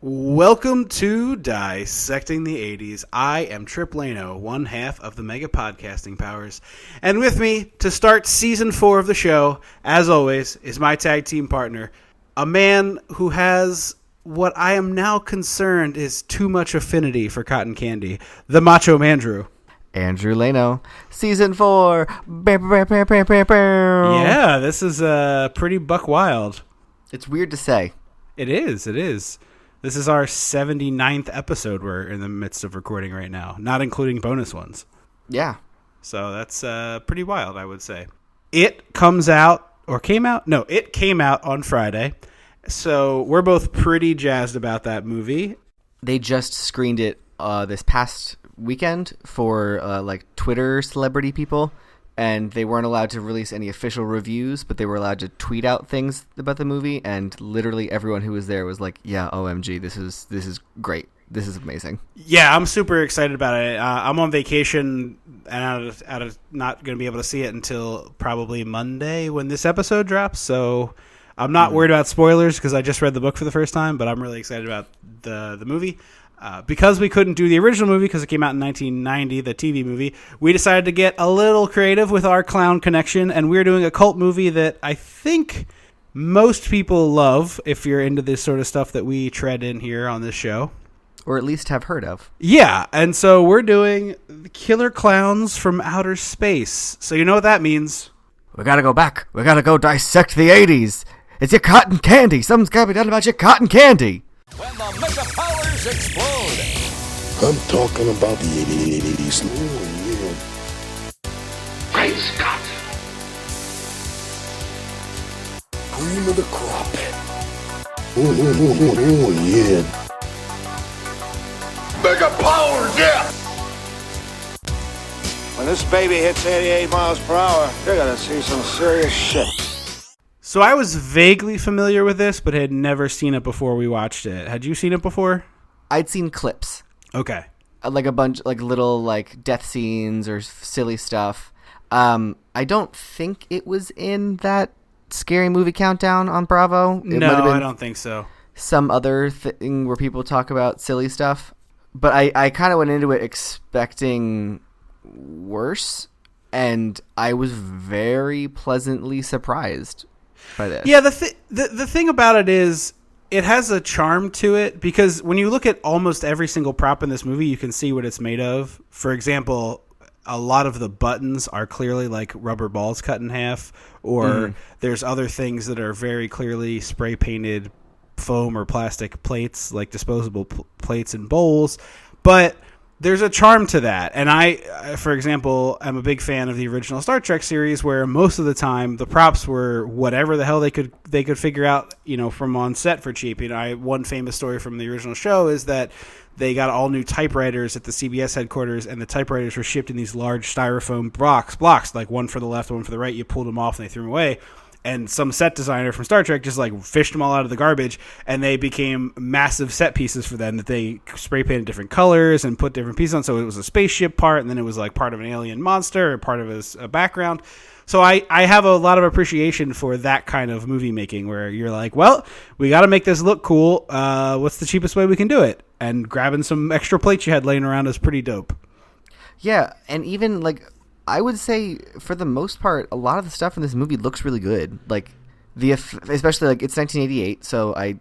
Welcome to Dissecting the 80s. I am Trip Lano, one half of the Mega Podcasting Powers. And with me to start Season 4 of the show, as always, is my tag team partner, a man who has what I am now concerned is too much affinity for cotton candy, the Macho Mandrew. Andrew Lano, Season 4. Yeah, this is pretty buck wild. It's weird to say. It is. This is our 79th episode we're in the midst of recording right now, not including bonus ones. Yeah. So that's pretty wild, I would say. It comes out, or came out? No, it came out on Friday. So we're both pretty jazzed about that movie. They just screened it this past weekend for Twitter celebrity people, and they weren't allowed to release any official reviews, but they were allowed to tweet out things about the movie, and literally everyone who was there was like, yeah, OMG, this is great. This is amazing. Yeah, I'm super excited about it. I'm on vacation and out of not going to be able to see it until probably Monday when this episode drops, so I'm not worried about spoilers because I just read the book for the first time, but I'm really excited about the movie. Because we couldn't do the original movie because it came out in 1990, the TV movie, we decided to get a little creative with our clown connection, and we're doing a cult movie that I think most people love if you're into this sort of stuff that we tread in here on this show. Or at least have heard of. Yeah, and so we're doing Killer Klowns from Outer Space. So you know what that means. We gotta go back. We gotta go dissect the 80s. It's your cotton candy. Something's gotta be done about your cotton candy. When the mega powers explode. I'm talking about the 80s. Oh, yeah. Great Scott. Cream of the crop. Oh, yeah. Mega powers, yeah. When this baby hits 88 miles per hour, you're gonna see some serious shit. So I was vaguely familiar with this, but had never seen it before we watched it. Had you seen it before? I'd seen clips. Okay. Like a bunch, like little like death scenes or silly stuff. I don't think it was in that Scary Movie Countdown on Bravo. No, I don't think so. Some other thing where people talk about silly stuff. But I kind of went into it expecting worse, and I was very pleasantly surprised by this. Yeah, the thing about it is it has a charm to it because when you look at almost every single prop in this movie, you can see what it's made of. For example, a lot of the buttons are clearly like rubber balls cut in half, or there's other things that are very clearly spray painted foam or plastic plates, like disposable plates and bowls. But there's a charm to that. And I, for example, am a big fan of the original Star Trek series where most of the time the props were whatever the hell they could figure out, from on set for cheap. One famous story from the original show is that they got all new typewriters at the CBS headquarters, and the typewriters were shipped in these large styrofoam blocks, like one for the left, one for the right. You pulled them off and they threw them away. And some set designer from Star Trek just fished them all out of the garbage, and they became massive set pieces for them that they spray painted different colors and put different pieces on. So it was a spaceship part, and then it was like part of an alien monster or part of a background. So I have a lot of appreciation for that kind of movie making where you're like, well, we got to make this look cool. What's the cheapest way we can do it? And grabbing some extra plates you had laying around is pretty dope. Yeah, and even I would say, for the most part, a lot of the stuff in this movie looks really good. Especially it's 1988, so I,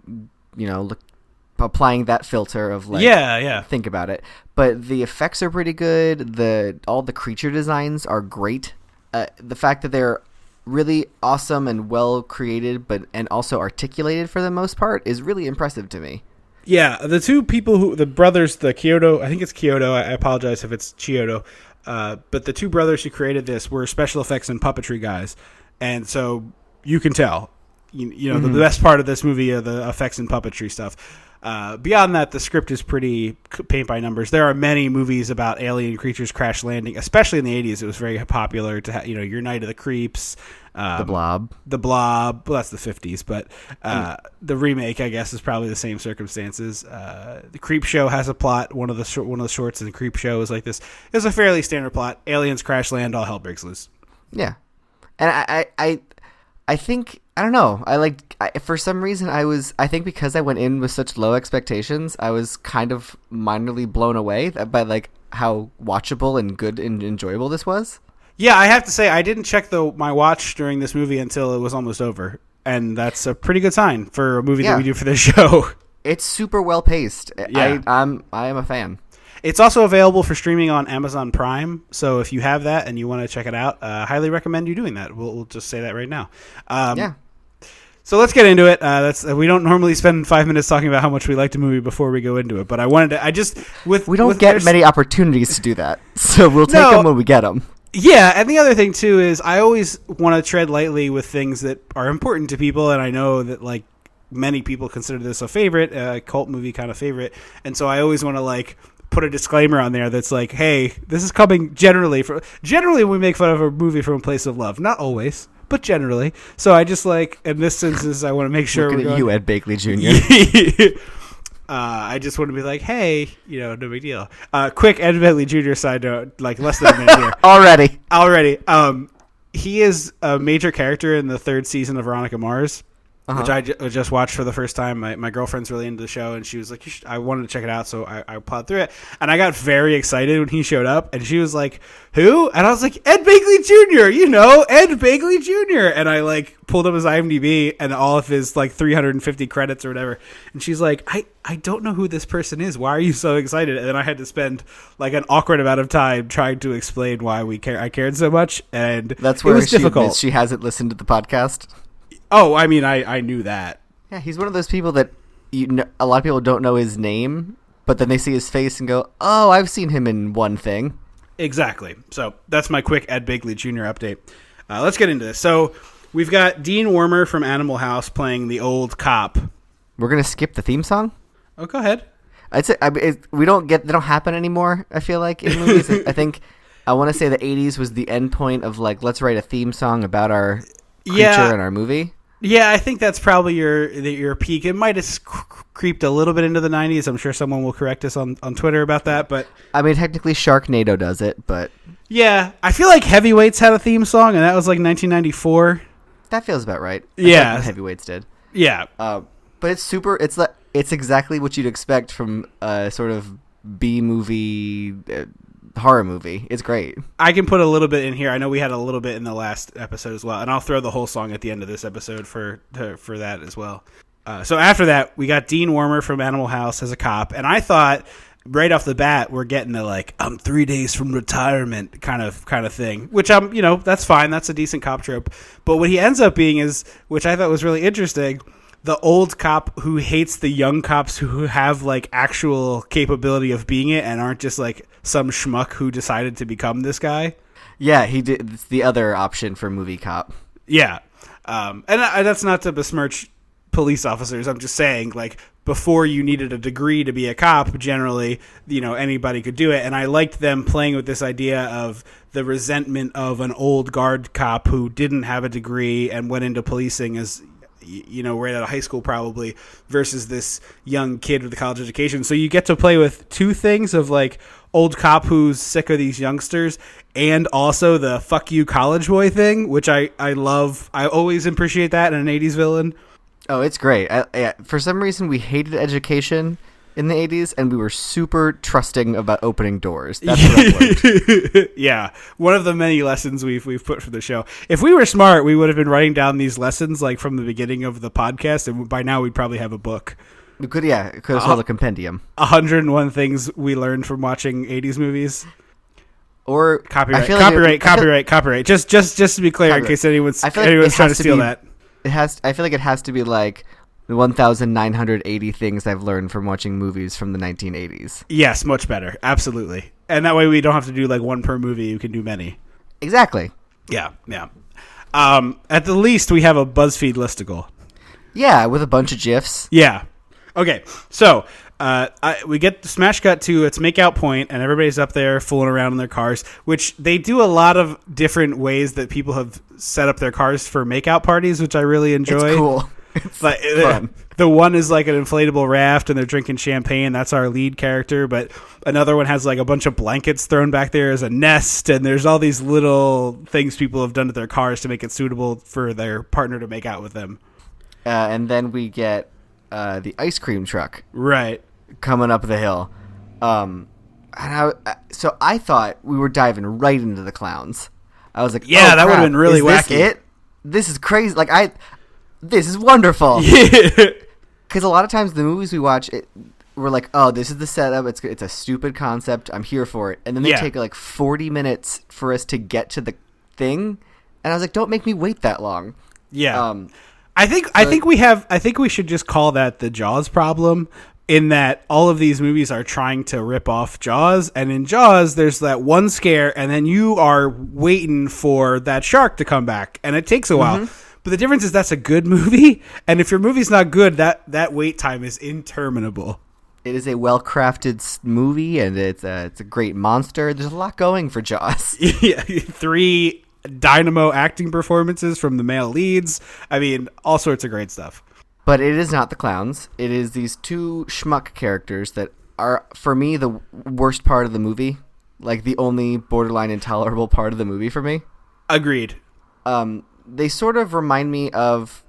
applying that filter of think about it. But the effects are pretty good. All the creature designs are great. The fact that they're really awesome and well created, and also articulated for the most part, is really impressive to me. Yeah, the two people the brothers, the Kyoto, I think it's Kyoto. I apologize if it's Chiodo. But the two brothers who created this were special effects and puppetry guys. And so you can tell, the best part of this movie are the effects and puppetry stuff. Beyond that, the script is pretty paint by numbers. There are many movies about alien creatures crash landing, especially in the 80s. It was very popular to have, your Night of the Creeps. The Blob. Well, that's the 50s, but the remake, I guess, is probably the same circumstances. The Creep Show has a plot. One of the shorts in the Creep Show is like this. It's a fairly standard plot. Aliens crash land, all hell breaks loose. Yeah, and I think I don't know. For some reason I think because I went in with such low expectations, I was kind of minorly blown away by like how watchable and good and enjoyable this was. Yeah, I have to say I didn't check my watch during this movie until it was almost over, and that's a pretty good sign for a movie that we do for this show. It's super well paced. Yeah. I am a fan. It's also available for streaming on Amazon Prime, so if you have that and you want to check it out, highly recommend you doing that. We'll just say that right now. Yeah. So let's get into it. We don't normally spend 5 minutes talking about how much we liked a movie before we go into it, but we don't get many opportunities to do that, so we'll take them when we get them. Yeah, and the other thing too is I always want to tread lightly with things that are important to people, and I know that like many people consider this a favorite, a cult movie kind of favorite, and so I always want to like put a disclaimer on there that's like, hey, this is coming generally we make fun of a movie from a place of love, not always, but generally. So I just like in this instance I want to make sure Looking at you, Ed Bakley Jr. I just want to be like, hey, no big deal. Quick Ed Bentley Jr. side note, like less than a minute here. Already. He is a major character in the 3rd season of Veronica Mars, which I just watched for the first time. My girlfriend's really into the show, and she was like, I wanted to check it out, so I plowed through it. And I got very excited when he showed up, and she was like, who? And I was like, Ed Begley Jr., Ed Begley Jr. And I like pulled up his IMDb and all of his like 350 credits or whatever. And she's like, I don't know who this person is. Why are you so excited? And then I had to spend like an awkward amount of time trying to explain why I cared so much. And that's where it was difficult. She hasn't listened to the podcast. Oh, I mean, I knew that. Yeah, he's one of those people that a lot of people don't know his name, but then they see his face and go, oh, I've seen him in one thing. Exactly. So that's my quick Ed Begley Jr. update. Let's get into this. So we've got Dean Wormer from Animal House playing the old cop. We're going to skip the theme song? Oh, go ahead. I'd say they don't happen anymore, I feel like, in movies. I want to say the 80s was the end point of like, let's write a theme song about our creature in our movie. Yeah, I think that's probably your peak. It might have creeped a little bit into the 90s. I'm sure someone will correct us on Twitter about that. But I mean, technically Sharknado does it, but... Yeah, I feel like Heavyweights had a theme song, and that was like 1994. That feels about right. Yeah. Heavyweights did. Yeah. But it's exactly what you'd expect from a sort of B-movie... horror movie. It's great. I can put a little bit in here. I know we had a little bit in the last episode as well, and I'll throw the whole song at the end of this episode for that as well. So after that, we got Dean Wormer from Animal House as a cop, and I thought right off the bat we're getting the like I'm 3 days from retirement kind of thing, which that's fine. That's a decent cop trope. But what he ends up being is, which I thought was really interesting, the old cop who hates the young cops who have like actual capability of being it and aren't just like some schmuck who decided to become this guy. Yeah, he did. It's the other option for movie cop. Yeah. And that's not to besmirch police officers. I'm just saying, like, before you needed a degree to be a cop, generally, anybody could do it. And I liked them playing with this idea of the resentment of an old guard cop who didn't have a degree and went into policing as, right out of high school probably, versus this young kid with a college education. So you get to play with two things of like old cop who's sick of these youngsters and also the fuck you college boy thing, which I love. I always appreciate that in an 80s villain. Oh, it's great. For some reason, we hated education in the 80s, and we were super trusting about opening doors. That's what I learned. Yeah. One of the many lessons we've put for the show. If we were smart, we would have been writing down these lessons like from the beginning of the podcast, and by now we'd probably have a book. It could have called a compendium. 101 things we learned from watching 80s movies. Or copyright. Just to be clear, in case anyone's trying to steal that. I feel like it has to be like 1,980 things I've learned from watching movies from the 1980s. Yes, much better. Absolutely. And that way we don't have to do like one per movie. You can do many. Exactly. Yeah. At the least, we have a BuzzFeed listicle. Yeah, with a bunch of GIFs. Yeah. Okay, so we get the smash cut to its makeout point, and everybody's up there fooling around in their cars, which they do a lot of different ways that people have set up their cars for makeout parties, which I really enjoy. It's cool. It's like fun. the one is like an inflatable raft and they're drinking champagne. That's our lead character. But another one has like a bunch of blankets thrown back there as a nest. And there's all these little things people have done to their cars to make it suitable for their partner to make out with them. And then we get the ice cream truck Right. coming up the hill. So I thought we were diving right into the clowns. I was like, Yeah, oh, that would've crap. been really Is wacky. This it? This is crazy. This is wonderful. Yeah. Because a lot of times the movies we watch, we're like, oh, this is the setup. It's a stupid concept. I'm here for it. And then they Yeah. take like 40 minutes for us to get to the thing. And I was like, don't make me wait that long. Yeah. I think we should just call that the Jaws problem, in that all of these movies are trying to rip off Jaws, and in Jaws there's that one scare and then you are waiting for that shark to come back and it takes a while. But the difference is that's a good movie, and if your movie's not good, that wait time is interminable. It is a well-crafted movie, and it's a great monster. There's a lot going for Jaws. Yeah, 3 dynamo acting performances from the male leads. I mean, all sorts of great stuff. But it is not the clowns. It is these 2 schmuck characters that are, for me, the worst part of the movie. Like, the only borderline intolerable part of the movie for me. Agreed. They sort of remind me of,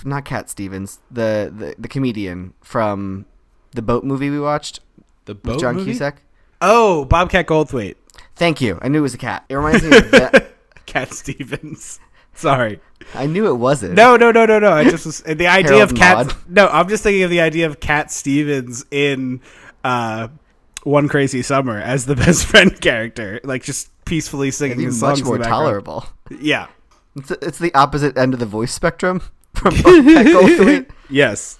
not Cat Stevens, the comedian from the boat movie we watched. The with boat John movie? Cusack. Oh, Bobcat Goldthwait. Thank you. I knew it was a cat. It reminds me of that. Cat Stevens. Sorry. I knew it wasn't. No. I just was the idea Harold of Cat. Maude. No, I'm just thinking of the idea of Cat Stevens in One Crazy Summer as the best friend character, like just peacefully singing It'd be his songs much more in the background. tolerable. Yeah. It's the opposite end of the voice spectrum from Bobcat Goldthwait. Yes.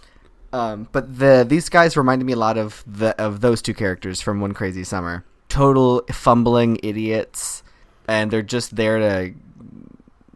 But these guys reminded me a lot of those 2 characters from One Crazy Summer. Total fumbling idiots, and they're just there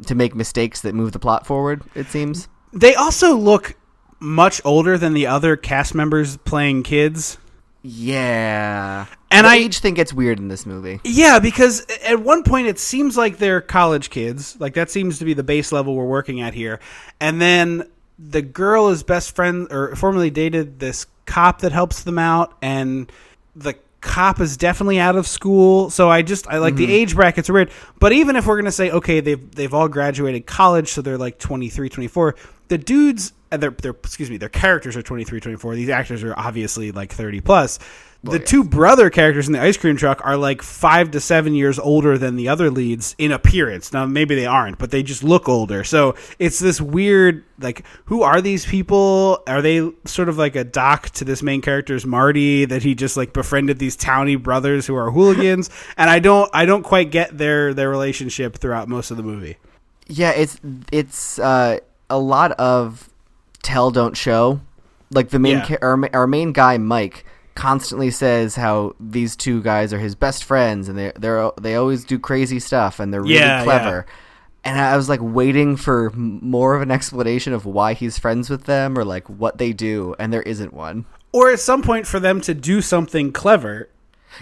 to make mistakes that move the plot forward, it seems. They also look much older than the other cast members playing kids. Yeah. And the I age thing gets weird in this movie. Yeah, because at one point it seems like they're college kids. Like that seems to be the base level we're working at here. And then the girl is best friend or formerly dated this cop that helps them out, and the cop is definitely out of school. So I like the age brackets are weird. But even if we're going to say, okay, they've all graduated college, so they're like 23, 24, the dudes, their characters are 23, 24. These actors are obviously like 30 plus. The 2 brother characters in the ice cream truck are like 5 to 7 years older than the other leads in appearance. Now, maybe they aren't, but they just look older. So it's this weird, like, who are these people? Are they sort of like a doc to this main character's Marty, that he just like befriended these towny brothers who are hooligans? And I don't quite get their relationship throughout most of the movie. Yeah, it's a lot of tell, don't show. Like the main our main guy, Mike, constantly says how these 2 guys are his best friends, and they always do crazy stuff, and they're really clever. And I was like waiting for more of an explanation of why he's friends with them, or like what they do, and there isn't one. Or at some point for them to do something clever.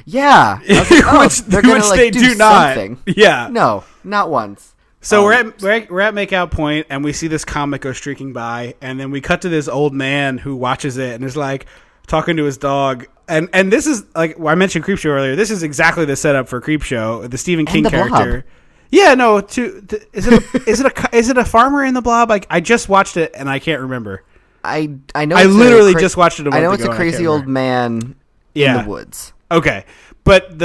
Yeah, I was like, oh, they're gonna, which like, they do not. something. Yeah, no, not once. So we're at Makeout Point, and we see this comic go streaking by, and then we cut to this old man who watches it and is like talking to his dog. And this is like, I mentioned Creepshow earlier. This is exactly the setup for Creepshow, the Stephen King the character. Blob. Yeah, no. Is it a farmer in the Blob? I just watched it and I can't remember. I know. I literally just watched it. I know it's a crazy old man in the woods. Okay. But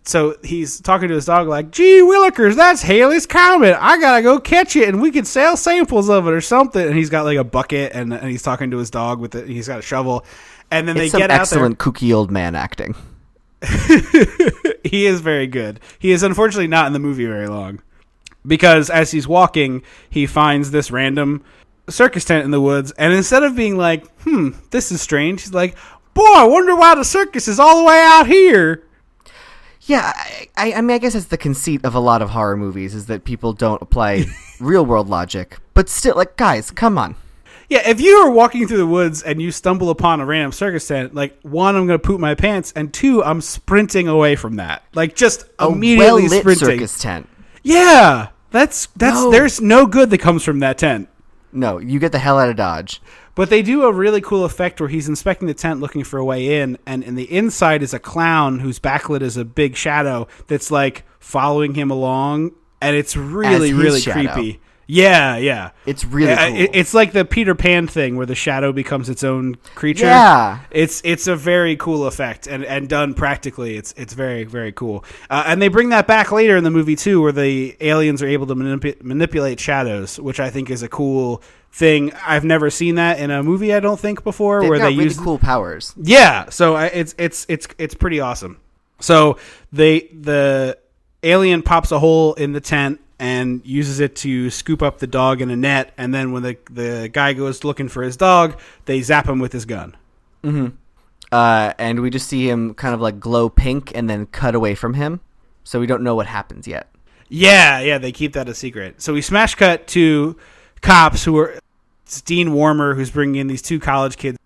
so he's talking to his dog like, gee willikers, that's Haley's Comet. I gotta go catch it and we can sell samples of it or something. And he's got like a bucket and he's talking to his dog with it. He's got a shovel. And then It's they get out there. excellent kooky old man acting. He is very good. He is unfortunately not in the movie very long, because as he's walking, he finds this random circus tent in the woods. And instead of being like, this is strange, he's like, boy, I wonder why the circus is all the way out here. Yeah, I mean, I guess that's the conceit of a lot of horror movies, is that people don't apply real world logic. But still, like, guys, come on. Yeah, if you are walking through the woods and you stumble upon a random circus tent, like, 1, I'm going to poop my pants, and 2, I'm sprinting away from that. Like, just immediately well-lit sprinting. circus tent. Yeah, that's there's no good that comes from that tent. No, you get the hell out of Dodge. But they do a really cool effect where he's inspecting the tent looking for a way in, and in the inside is a clown who's backlit as a big shadow that's like following him along, and it's really, really shadow. creepy. Yeah. It's really cool. It's like the Peter Pan thing where the shadow becomes its own creature. Yeah. It's a very cool effect and done practically. It's very, very cool. And they bring that back later in the movie too, where the aliens are able to manipulate shadows, which I think is a cool thing. I've never seen that in a movie, I don't think, before. They've where got they really use cool powers. Yeah, so it's pretty awesome. So the alien pops a hole in the tent and uses it to scoop up the dog in a net, and then when the guy goes looking for his dog, they zap him with his gun. Mm-hmm. And we just see him kind of like glow pink and then cut away from him, so we don't know what happens yet. Yeah, they keep that a secret. So we smash cut to cops who are... It's Dean Warmer who's bringing in these two college kids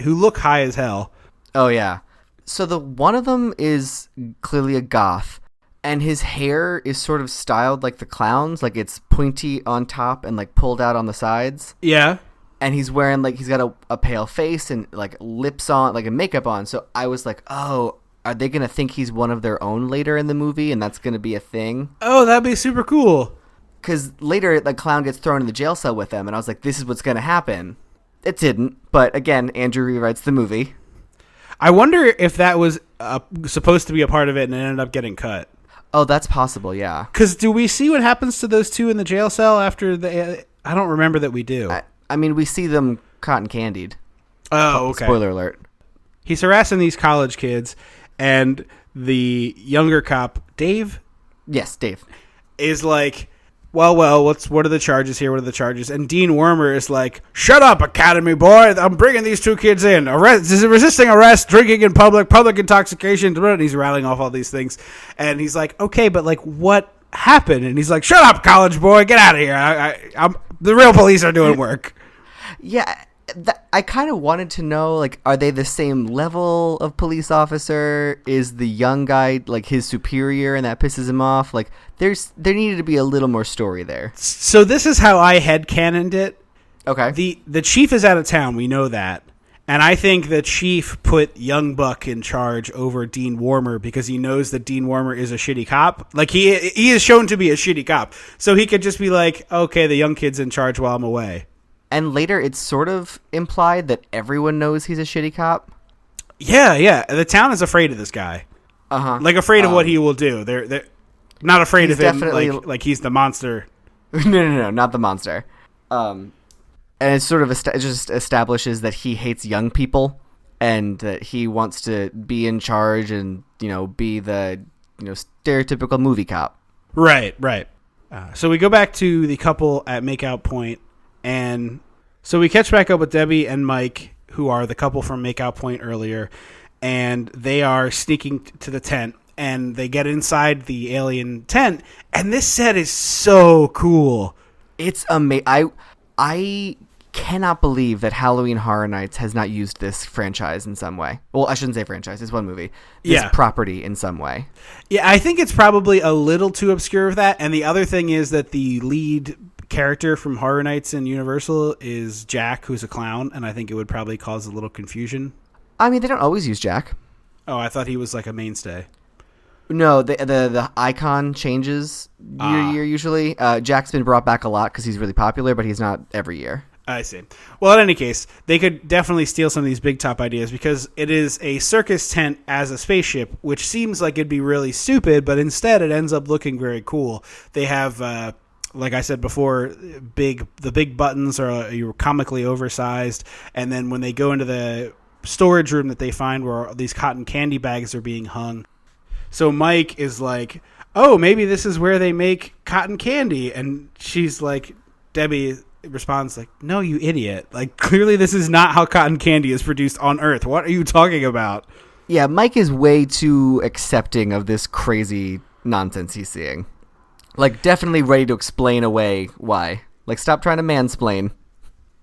who look high as hell. Oh, yeah. So the one of them is clearly a goth, and his hair is sort of styled like the Klowns, like it's pointy on top and like pulled out on the sides. Yeah. And he's wearing like, he's got a pale face and like lips on, like a makeup on. So I was like, oh, are they going to think he's one of their own later in the movie and that's going to be a thing? Oh, that'd be super cool. Because later the clown gets thrown in the jail cell with them, and I was like, this is what's going to happen. It didn't. But again, Andrew rewrites the movie. I wonder if that was supposed to be a part of it and it ended up getting cut. Oh, that's possible, yeah. Because do we see what happens to those two in the jail cell after the... I don't remember that we do. I mean, we see them cotton candied. Oh, okay. Spoiler alert. He's harassing these college kids, and the younger cop, Dave? Yes, Dave. Is like, well, what are the charges here? What are the charges? And Dean Wormer is like, shut up, Academy boy. I'm bringing these two kids in. Resisting arrest, drinking in public intoxication. And he's rattling off all these things. And he's like, okay, but like, what happened? And he's like, shut up, college boy. Get out of here. The real police are doing work. Yeah, I kind of wanted to know, like, are they the same level of police officer? Is the young guy, like, his superior and that pisses him off? Like, there needed to be a little more story there. So this is how I headcanoned it. Okay. The chief is out of town. We know that. And I think the chief put Young Buck in charge over Dean Warmer because he knows that Dean Warmer is a shitty cop. Like, he is shown to be a shitty cop. So he could just be like, okay, the young kid's in charge while I'm away. And later it's sort of implied that everyone knows he's a shitty cop. Yeah. The town is afraid of this guy. Uh-huh. Like, afraid of what he will do. They're not afraid of him like he's the monster. No, not the monster. And it sort of it just establishes that he hates young people and that he wants to be in charge and, be the, stereotypical movie cop. Right. So we go back to the couple at Makeout Point, and so we catch back up with Debbie and Mike, who are the couple from Makeout Point earlier, and they are sneaking to the tent, and they get inside the alien tent, and this set is so cool. It's amazing. I cannot believe that Halloween Horror Nights has not used this franchise in some way. Well, I shouldn't say franchise. It's one movie. This property in some way. Yeah, I think it's probably a little too obscure of that. And the other thing is that the lead character from Horror Nights in Universal is Jack, who's a clown. And I think it would probably cause a little confusion. I mean, they don't always use Jack. Oh, I thought he was like a mainstay. No, the icon changes year to year usually. Jack's been brought back a lot because he's really popular, but he's not every year. I see. Well, in any case, they could definitely steal some of these big top ideas because it is a circus tent as a spaceship, which seems like it'd be really stupid, but instead it ends up looking very cool. They have, like I said before, the big buttons are comically oversized, and then when they go into the storage room that they find where these cotton candy bags are being hung, so Mike is like, oh, maybe this is where they make cotton candy, and she's like, Debbie responds like, no, you idiot. Like, clearly this is not how cotton candy is produced on Earth. What are you talking about? Yeah, Mike is way too accepting of this crazy nonsense he's seeing. Like, definitely ready to explain away why. Like, stop trying to mansplain.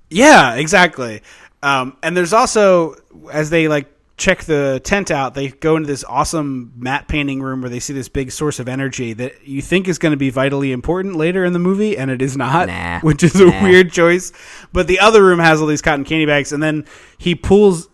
Yeah, exactly. And there's also, as they like check the tent out, they go into this awesome matte painting room where they see this big source of energy that you think is going to be vitally important later in the movie, and it is not, which is a weird choice. But the other room has all these cotton candy bags, and then he paws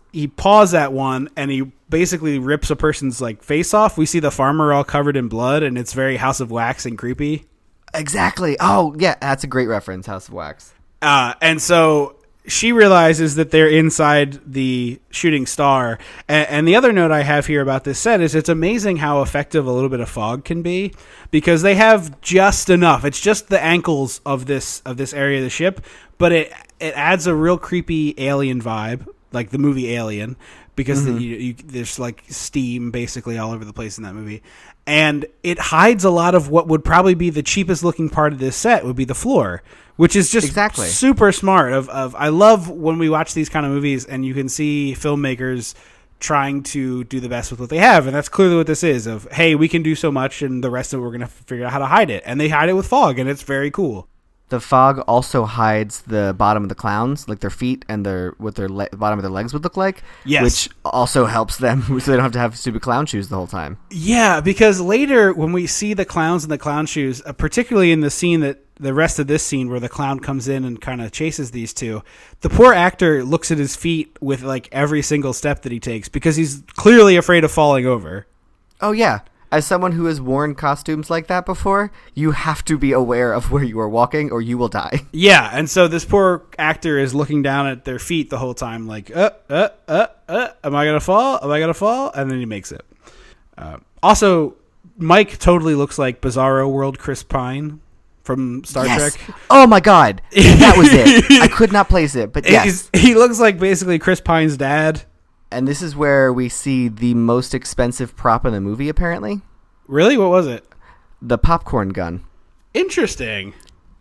at one, and he basically rips a person's like face off. We see the farmer all covered in blood, and it's very House of Wax and creepy. Exactly. Oh, yeah, that's a great reference, House of Wax. And so she realizes that they're inside the shooting star. And the other note I have here about this set is it's amazing how effective a little bit of fog can be, because they have just enough. It's just the ankles of this area of the ship, but it adds a real creepy alien vibe, like the movie Alien, because there's like steam basically all over the place in that movie. And it hides a lot of what would probably be the cheapest looking part of this set, would be the floor, which is just super smart. I love when we watch these kind of movies and you can see filmmakers trying to do the best with what they have. And that's clearly what this is, of, hey, we can do so much and the rest of it, we're going to figure out how to hide it. And they hide it with fog, and it's very cool. The fog also hides the bottom of the clowns, like their feet and what their bottom of their legs would look like. Yes. Which also helps them so they don't have to have stupid clown shoes the whole time. Yeah, because later when we see the clowns in the clown shoes, particularly in the scene the rest of this scene where the clown comes in and kind of chases these two, the poor actor looks at his feet with like every single step that he takes because he's clearly afraid of falling over. Oh, yeah. As someone who has worn costumes like that before, you have to be aware of where you are walking or you will die. Yeah, and so this poor actor is looking down at their feet the whole time like, am I going to fall? Am I going to fall? And then he makes it. Also, Mike totally looks like Bizarro World Chris Pine from Star Trek. Oh my God. That was it. I could not place it, but yes. He looks like basically Chris Pine's dad. And this is where we see the most expensive prop in the movie, apparently. Really? What was it? The popcorn gun. Interesting.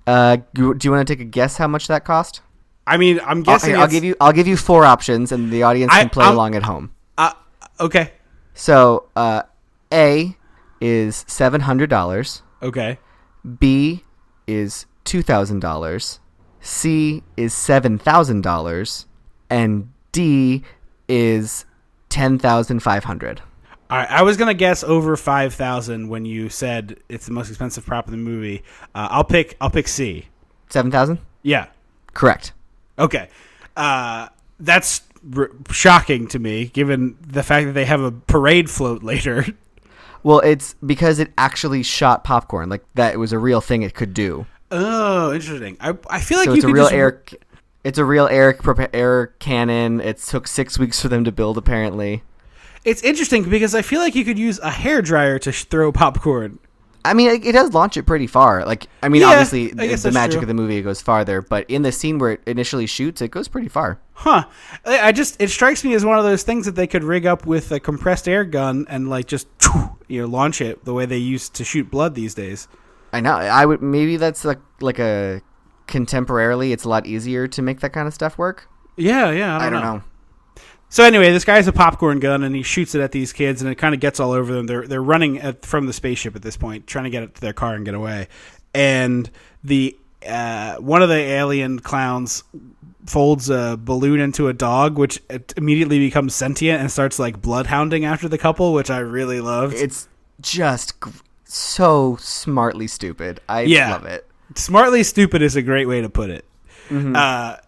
Do you want to take a guess how much that cost? I mean, I'm guessing I'll give you 4 options, and the audience can play along at home. Okay. So, A is $700. Okay. B is $2,000. C is $7,000. And D is $10,500. All right, I was gonna guess over 5,000 when you said it's the most expensive prop in the movie. I'll pick C. 7,000? Yeah, correct. Okay, that's shocking to me, given the fact that they have a parade float later. Well, it's because it actually shot popcorn, like that. It was a real thing it could do. Oh, interesting. I feel like so you it's could a real air. It's a real air cannon. It took 6 weeks for them to build, apparently. It's interesting because I feel like you could use a hairdryer to throw popcorn. I mean, it does launch it pretty far. Obviously, the magic true. of the movie, it goes farther. But in the scene where it initially shoots, it goes pretty far. Huh. It strikes me as one of those things that they could rig up with a compressed air gun and just launch it the way they used to shoot blood these days. I know. Maybe that's like a contemporarily, it's a lot easier to make that kind of stuff work. Yeah. I don't know. So anyway, this guy has a popcorn gun and he shoots it at these kids, and it kind of gets all over them. They're running from the spaceship at this point, trying to get it to their car and get away. And the one of the alien clowns folds a balloon into a dog, which immediately becomes sentient and starts bloodhounding after the couple, which I really loved. It's just so smartly stupid. I love it. Smartly stupid is a great way to put it. Mm-hmm.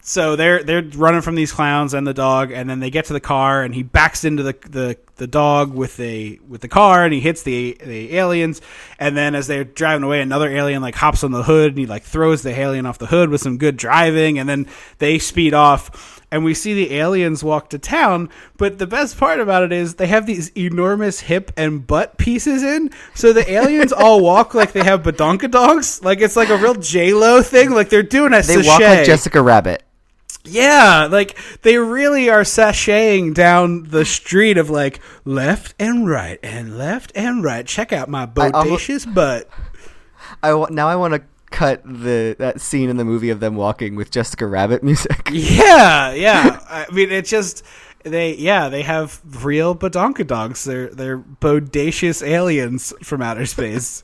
So they're running from these clowns and the dog, and then they get to the car, and he backs into the dog with the car, and he hits the aliens. And then as they're driving away, another alien hops on the hood, and he throws the alien off the hood with some good driving, and then they speed off. And we see the aliens walk to town, but the best part about it is they have these enormous hip and butt pieces in, so the aliens all walk like they have badonkadonks, it's like a real J-Lo thing, they're doing a sachet. They walk like Jessica Rabbit. Yeah, they really are sashaying down the street of left and right and left and right. Check out my bodacious butt. Now I want to cut that scene in the movie of them walking with Jessica Rabbit music. Yeah. I mean, it's just they have real badonkadonks. They're bodacious aliens from outer space.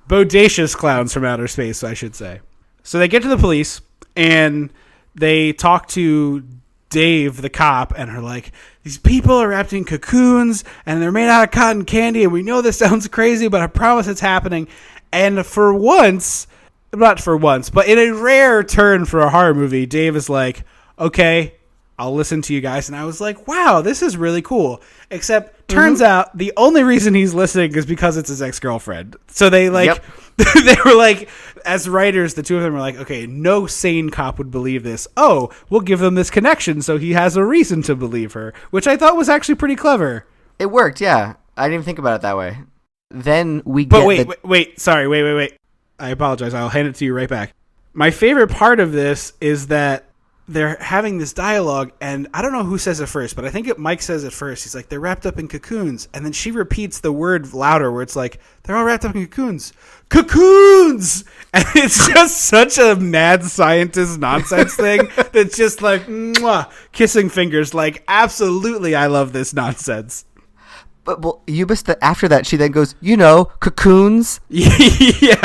Bodacious clowns from outer space, I should say. So they get to the police and they talk to Dave, the cop, and are like, these people are wrapped in cocoons and they're made out of cotton candy, and we know this sounds crazy, but I promise it's happening. And for once, not for once, but in a rare turn for a horror movie, Dave is like, okay, I'll listen to you guys. And I was like, wow, this is really cool. Except turns out the only reason he's listening is because it's his ex-girlfriend. So they they were like, as writers, the two of them were like, okay, no sane cop would believe this. Oh, we'll give them this connection so he has a reason to believe her, which I thought was actually pretty clever. It worked, yeah. I didn't even think about it that way. Then we But get wait. I apologize. I'll hand it to you right back. My favorite part of this is that they're having this dialogue, and I don't know who says it first, but I think Mike says it first. He's like, they're wrapped up in cocoons. And then she repeats the word louder where it's like, they're all wrapped up in cocoons. Cocoons! And it's just such a mad scientist nonsense thing that's just like, mwah, kissing fingers. Like, absolutely, I love this nonsense. But well, you missed that. After that, she then goes, cocoons. Yeah,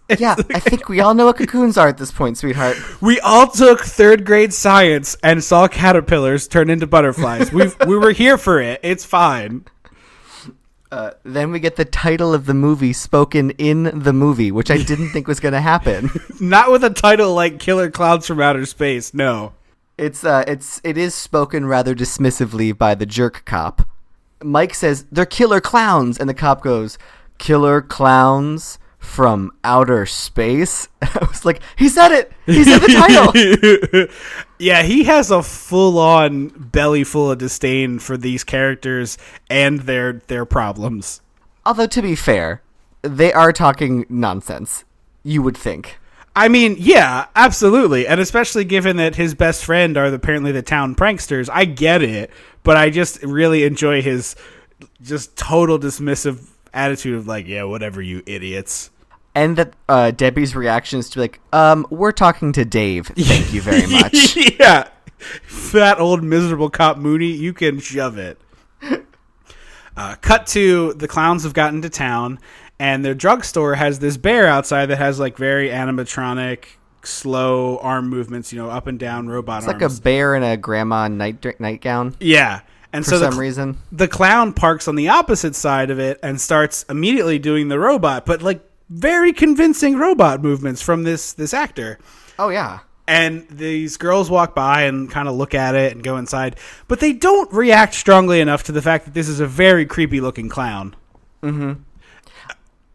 I think we all know what cocoons are at this point, sweetheart. We all took third grade science and saw caterpillars turn into butterflies. We were here for it. It's fine. Then we get the title of the movie spoken in the movie, which I didn't think was going to happen. Not with a title like Killer Clowns from Outer Space. No. It is spoken rather dismissively by the jerk cop. Mike says, they're killer clowns, and the cop goes, killer clowns from outer space? I was like, he said it! He said the title! Yeah, he has a full-on belly full of disdain for these characters and their problems. Although, to be fair, they are talking nonsense, you would think. I mean, yeah, absolutely. And especially given that his best friend are apparently the town pranksters, I get it. But I just really enjoy his just total dismissive attitude of like, yeah, whatever, you idiots. And that Debbie's reaction is to be like, we're talking to Dave. Thank you very much. Yeah. Fat old miserable cop Mooney, you can shove it. Cut to the clowns have gotten to town, and their drugstore has this bear outside that has like very animatronic, slow arm movements, up and down robot it's arms. It's like a bear in a grandma nightgown. Yeah. And for some reason, the clown parks on the opposite side of it and starts immediately doing the robot, but like very convincing robot movements from this actor. Oh, yeah. And these girls walk by and kind of look at it and go inside, but they don't react strongly enough to the fact that this is a very creepy looking clown. Mm-hmm.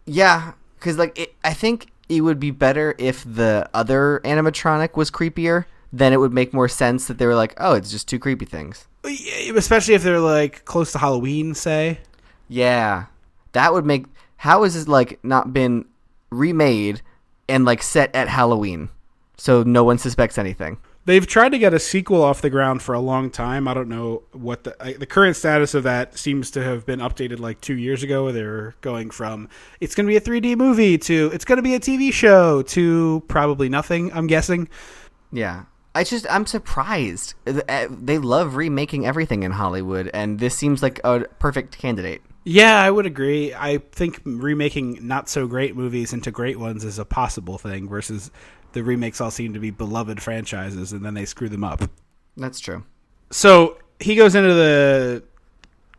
Yeah, because I think it would be better if the other animatronic was creepier. Then it would make more sense that they were like, oh, it's just two creepy things. Especially if they're like close to Halloween, say. Yeah, that would make. How has it not been remade and set at Halloween, so no one suspects anything? They've tried to get a sequel off the ground for a long time. I don't know what the current status of that seems to have been updated 2 years ago. They're going from it's going to be a 3D movie to it's going to be a TV show to probably nothing, I'm guessing. Yeah. I'm surprised. They love remaking everything in Hollywood, and this seems like a perfect candidate. Yeah, I would agree. I think remaking not so great movies into great ones is a possible thing versus the remakes all seem to be beloved franchises and then they screw them up. That's true. So he goes into the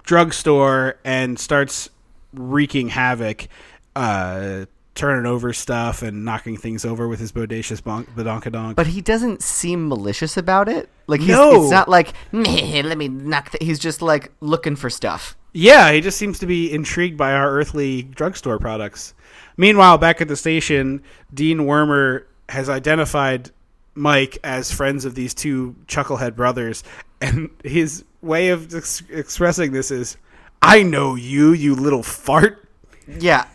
drugstore and starts wreaking havoc, turning over stuff and knocking things over with his bodacious badonkadonk. But he doesn't seem malicious about it. No. It's not like, let me knock he's just looking for stuff. Yeah, he just seems to be intrigued by our earthly drugstore products. Meanwhile, back at the station, Dean Wormer has identified Mike as friends of these two chucklehead brothers, and his way of expressing this is, I know you little fart. Yeah.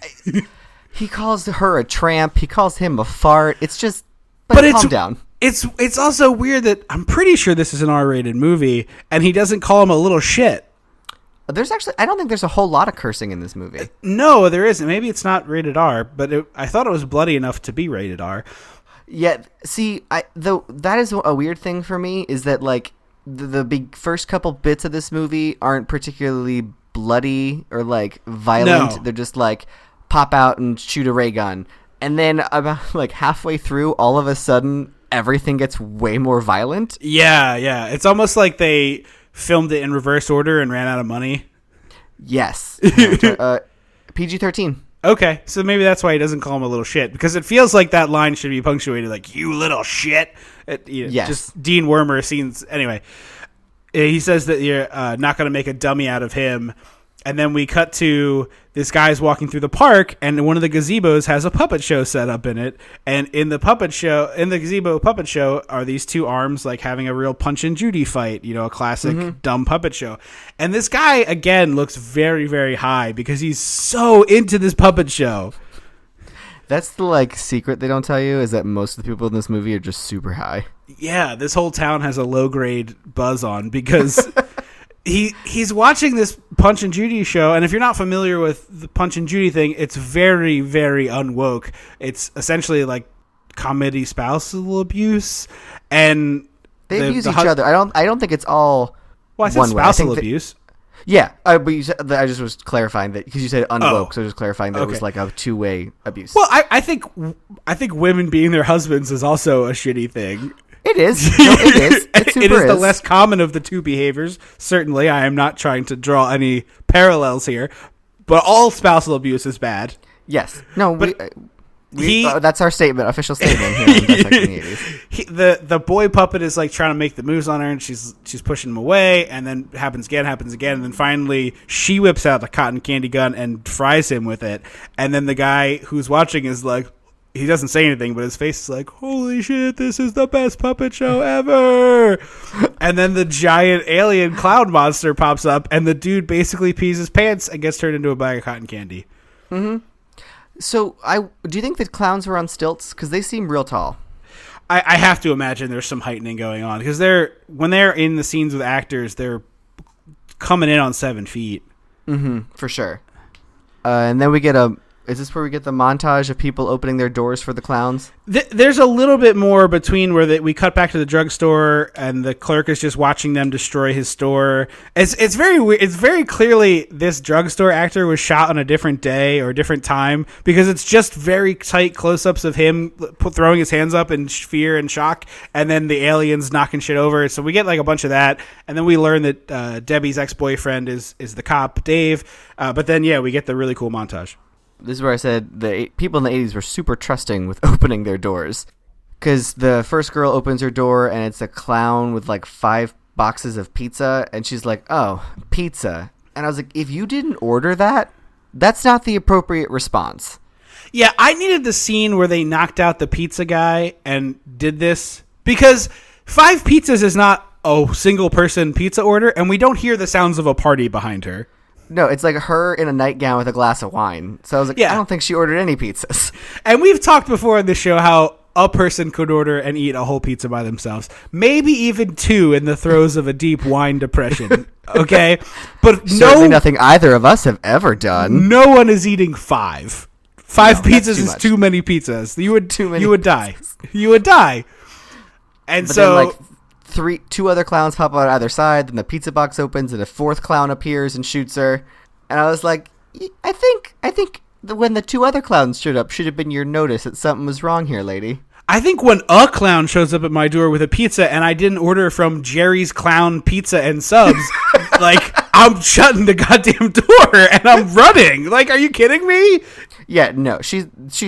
He calls her a tramp. He calls him a fart. It's just, calm down. It's also weird that I'm pretty sure this is an R-rated movie, and he doesn't call him a little shit. I don't think there's a whole lot of cursing in this movie. No, there isn't. Maybe it's not rated R, but I thought it was bloody enough to be rated R. Yeah, see, that is a weird thing for me, is that the big first couple bits of this movie aren't particularly bloody or violent. No. They're just pop out and shoot a ray gun. And then about halfway through, all of a sudden, everything gets way more violent. Yeah. It's almost like they filmed it in reverse order and ran out of money. Yes. PG-13. Okay, so maybe that's why he doesn't call him a little shit, because it feels like that line should be punctuated like, you little shit. Yes. Just Dean Wormer scenes. Anyway, he says that you're not going to make a dummy out of him. And then we cut to this guy's walking through the park, and one of the gazebos has a puppet show set up in it. And in the gazebo puppet show, are these two arms like having a real Punch and Judy fight, a classic dumb puppet show. And this guy, again, looks very, very high because he's so into this puppet show. That's the secret they don't tell you, is that most of the people in this movie are just super high. Yeah, this whole town has a low-grade buzz on because... He's watching this Punch and Judy show, and if you're not familiar with the Punch and Judy thing, it's very, very unwoke. It's essentially like comedy spousal abuse, and they abuse each other. I don't think it's all. Well, I said one spousal way. abuse. Yeah, but I just was clarifying that because you said unwoke, so just clarifying that it was like a two-way abuse. Well, I think women being their husbands is also a shitty thing. It is. No, it is. It is the less common of the two behaviors. Certainly, I am not trying to draw any parallels here, but all spousal abuse is bad. Yes. No, but that's our statement, official statement here on Dissecting the 80s. The boy puppet is like trying to make the moves on her, and she's pushing him away, and then happens again, and then finally she whips out the cotton candy gun and fries him with it, and then the guy who's watching is like, he doesn't say anything, but his face is like, holy shit, this is the best puppet show ever. And then the giant alien clown monster pops up, and the dude basically pees his pants and gets turned into a bag of cotton candy. Mm-hmm. So, do you think the clowns were on stilts? Because they seem real tall. I have to imagine there's some heightening going on, because when they're in the scenes with actors, they're coming in on 7 feet. Mm-hmm, for sure. And then we get is this where we get the montage of people opening their doors for the clowns? There's a little bit more between where we cut back to the drugstore and the clerk is just watching them destroy his store. It's very weird. It's very clearly this drugstore actor was shot on a different day or a different time, because it's just very tight close-ups of him throwing his hands up in fear and shock, and then the aliens knocking shit over. So we get like a bunch of that, and then we learn that Debbie's ex-boyfriend is the cop, Dave. But then, we get the really cool montage. This is where I said the people in the 80s were super trusting with opening their doors. Because the first girl opens her door, and it's a clown with 5 boxes of pizza, and she's like, oh, pizza. And I was like, if you didn't order that, that's not the appropriate response. Yeah, I needed the scene where they knocked out the pizza guy and did this, because 5 pizzas is not a single-person pizza order, and we don't hear the sounds of a party behind her. No, it's like her in a nightgown with a glass of wine. So I was like, I don't think she ordered any pizzas. And we've talked before on this show how a person could order and eat a whole pizza by themselves. Maybe even 2 in the throes of a deep wine depression. Okay? But certainly nothing either of us have ever done. No one is eating 5. 5 pizzas is too many pizzas. You would die. You would die. And but so... then, 2 other clowns pop out on either side, then the pizza box opens and a 4th clown appears and shoots her. And I was like, I think when the 2 other clowns showed up should have been your notice that something was wrong here, lady. I think when a clown shows up at my door with a pizza and I didn't order from Jerry's Clown Pizza and Subs, I'm shutting the goddamn door and I'm running. Are you kidding me? Yeah, no, she's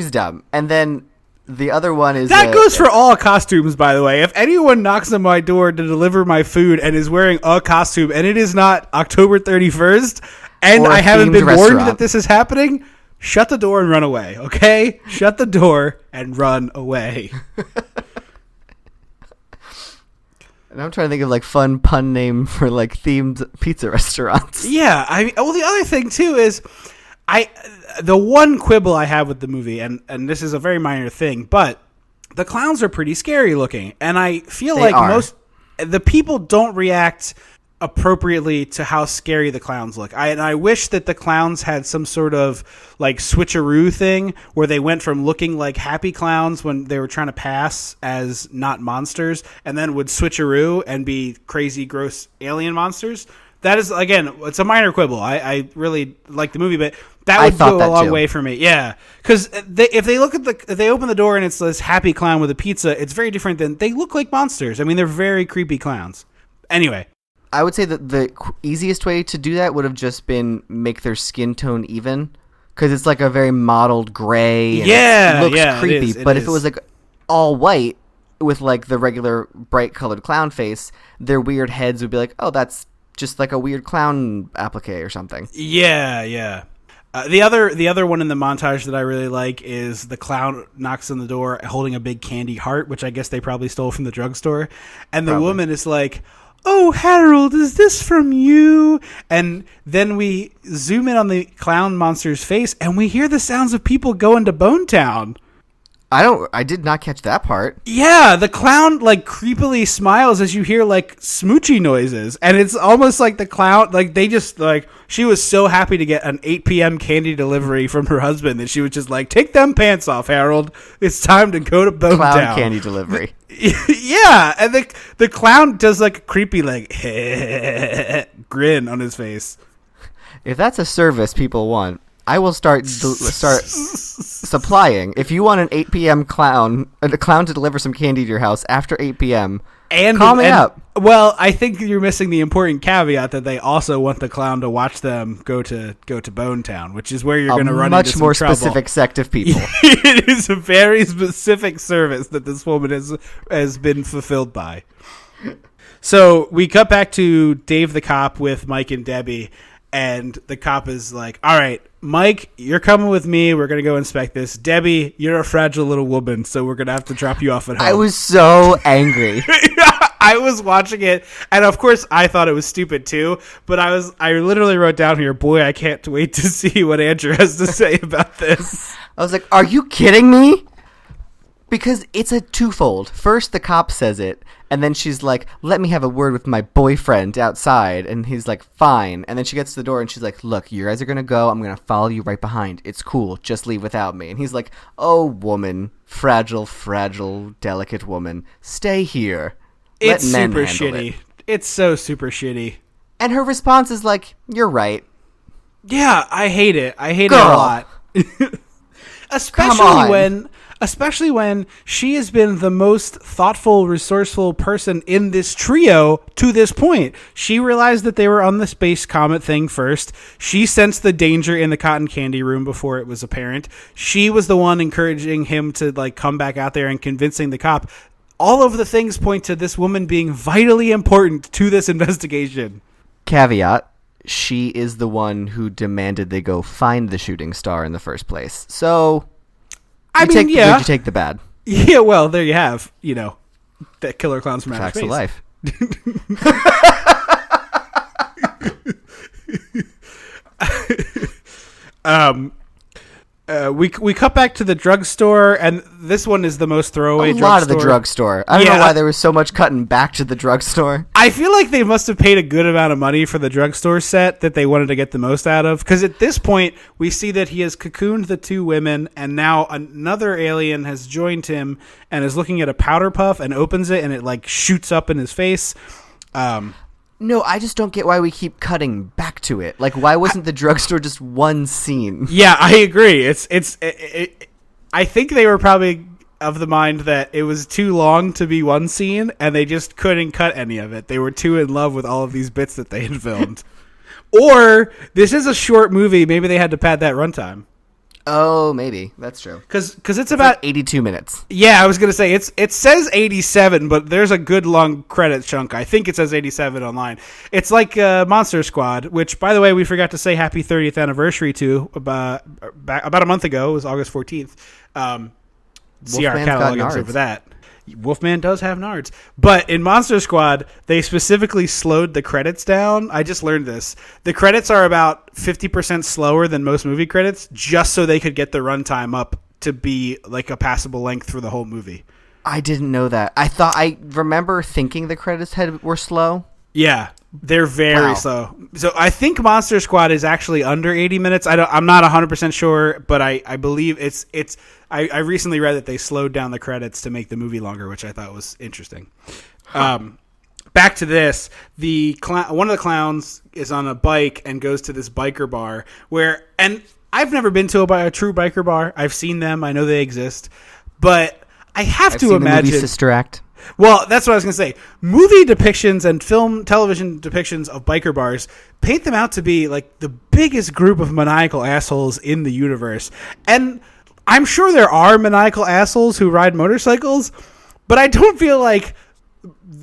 dumb. And then the other one is... That goes for all costumes, by the way. If anyone knocks on my door to deliver my food and is wearing a costume and it is not October 31st and I haven't been warned that this is happening, shut the door and run away, okay? Shut the door and run away. And I'm trying to think of fun pun name for themed pizza restaurants. Yeah, the other thing too is... the one quibble I have with the movie, and this is a very minor thing, but the clowns are pretty scary looking, and I feel the people don't react appropriately to how scary the clowns look. I wish that the clowns had some sort of switcheroo thing where they went from looking like happy clowns when they were trying to pass as not monsters, and then would switcheroo and be crazy, gross alien monsters. That is, again, it's a minor quibble. I really like the movie, but That would thought go a that long too. way for me. Yeah, because if they open the door and it's this happy clown with a pizza, it's very different than they look like monsters. I mean, they're very creepy clowns. Anyway, I would say that the easiest way to do that would have just been make their skin tone even, because it's like a very mottled gray. And it looks creepy. But if it was like all white with like the regular bright colored clown face, their weird heads would be like, oh, that's just like a weird clown applique or something. Yeah. The other one in the montage that I really like is the clown knocks on the door holding a big candy heart, which I guess they probably stole from the drugstore, and the woman is like, "Oh, Harold, is this from you?" And then we zoom in on the clown monster's face, and we hear the sounds of people going to Bone Town. I did not catch that part. Yeah, the clown like creepily smiles as you hear like smoochy noises, and it's almost like the clown like they just like she was so happy to get an 8 p.m. candy delivery from her husband that she was just like, "Take them pants off, Harold. It's time to go to Bone Clown Town." candy delivery. Yeah, and the clown does like a creepy like grin on his face. If that's a service people want, I will start supplying. If you want an 8 p.m. clown, a clown to deliver some candy to your house after 8 p.m., call me up. Well, I think you're missing the important caveat that they also want the clown to watch them go to Bone Town, which is where you're going to run into some trouble. Much more specific sect of people. It is a very specific service that this woman has been fulfilled by. So we cut back to Dave the cop with Mike and Debbie, and the cop is like, "All right, Mike, you're coming with me. We're going to go inspect this. Debbie, you're a fragile little woman, so we're going to have to drop you off at home." I was so angry. I was watching it, and of course I thought it was stupid too, but I literally wrote down here, "Boy, I can't wait to see what Andrew has to say about this." I was like, are you kidding me? Because it's a twofold. First, the cop says it, and then she's like, "Let me have a word with my boyfriend outside." And he's like, "Fine." And then she gets to the door, and she's like, "Look, you guys are going to go. I'm going to follow you right behind. It's cool. Just leave without me." And he's like, "Oh, woman. Fragile, delicate woman. Stay here. It's Let men super handle shitty. it." It's so super shitty. And her response is like, "You're right." Yeah, I hate it. I hate Girl. it a lot. Especially when she has been the most thoughtful, resourceful person in this trio to this point. She realized that they were on the space comet thing first. She sensed the danger in the cotton candy room before it was apparent. She was the one encouraging him to like come back out there and convincing the cop. All of the things point to this woman being vitally important to this investigation. Caveat. She is the one who demanded they go find the shooting star in the first place. So... I mean, the good, you take the bad. Yeah, well, there you have, that Killer Clowns from Outer Facts Space. of life. We cut back to the drugstore, and this one is the most throwaway drugstore. A lot of the drugstore. I don't know why there was so much cutting back to the drugstore. I feel like they must have paid a good amount of money for the drugstore set that they wanted to get the most out of. Because at this point, we see that he has cocooned the two women, and now another alien has joined him and is looking at a powder puff and opens it, and it like shoots up in his face. No, I just don't get why we keep cutting back to it. Like, why wasn't the drugstore just one scene? Yeah, I agree. I think they were probably of the mind that it was too long to be one scene, and they just couldn't cut any of it. They were too in love with all of these bits that they had filmed. Or this is a short movie. Maybe they had to pad that runtime. Oh, maybe. That's true. Because it's about... like 82 minutes. Yeah, I was going to say, it says 87, but there's a good long credit chunk. I think it says 87 online. It's like Monster Squad, which, by the way, we forgot to say happy 30th anniversary to about a month ago. It was August 14th. See our catalog episode for that. Wolfman does have nards. But in Monster Squad, they specifically slowed the credits down. I just learned this. The credits are about 50% slower than most movie credits, just so they could get the runtime up to be like a passable length for the whole movie. I didn't know that. I remember thinking the credits were slow. Yeah, they're very slow. So I think Monster Squad is actually under 80 minutes. I'm not 100% sure, but I believe it's I recently read that they slowed down the credits to make the movie longer, which I thought was interesting. Back to this, one of the clowns is on a bike and goes to this biker bar and I've never been to a true biker bar. I've seen them. I know they exist. But I have to imagine... the movie Sister Act. Well, that's what I was going to say. Movie depictions and television depictions of biker bars paint them out to be like the biggest group of maniacal assholes in the universe. And I'm sure there are maniacal assholes who ride motorcycles, but I don't feel like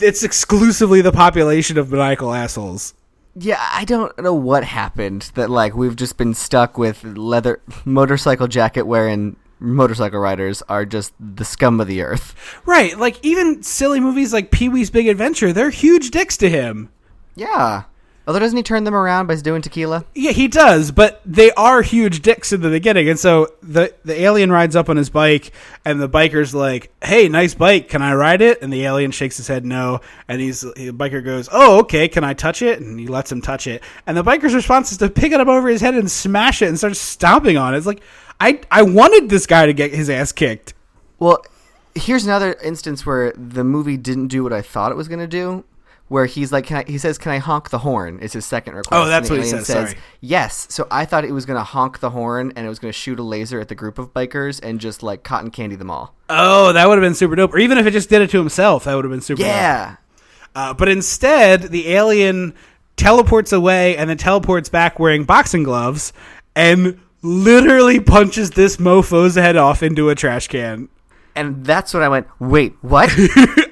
it's exclusively the population of maniacal assholes. Yeah, I don't know what happened that like we've just been stuck with leather motorcycle jacket wearing motorcycle riders are just the scum of the earth. Right, like even silly movies like Pee-wee's Big Adventure, they're huge dicks to him. Yeah. Although doesn't he turn them around by doing tequila? Yeah, he does, but they are huge dicks in the beginning. And so the alien rides up on his bike, and the biker's like, hey, nice bike, can I ride it? And the alien shakes his head no, and the biker goes, oh, okay, can I touch it? And he lets him touch it. And the biker's response is to pick it up over his head and smash it and start stomping on it. It's like, I wanted this guy to get his ass kicked. Well, here's another instance where the movie didn't do what I thought it was going to do, where he's like, he says, can I honk the horn? Is his second request. Oh, that's and what he alien says, sorry. Yes. So I thought it was going to honk the horn and it was going to shoot a laser at the group of bikers and just like cotton candy them all. Oh, that would have been super dope. Or even if it just did it to himself, that would have been super dope. But instead, the alien teleports away and then teleports back wearing boxing gloves and literally punches this mofo's head off into a trash can. And that's when I went, wait, what?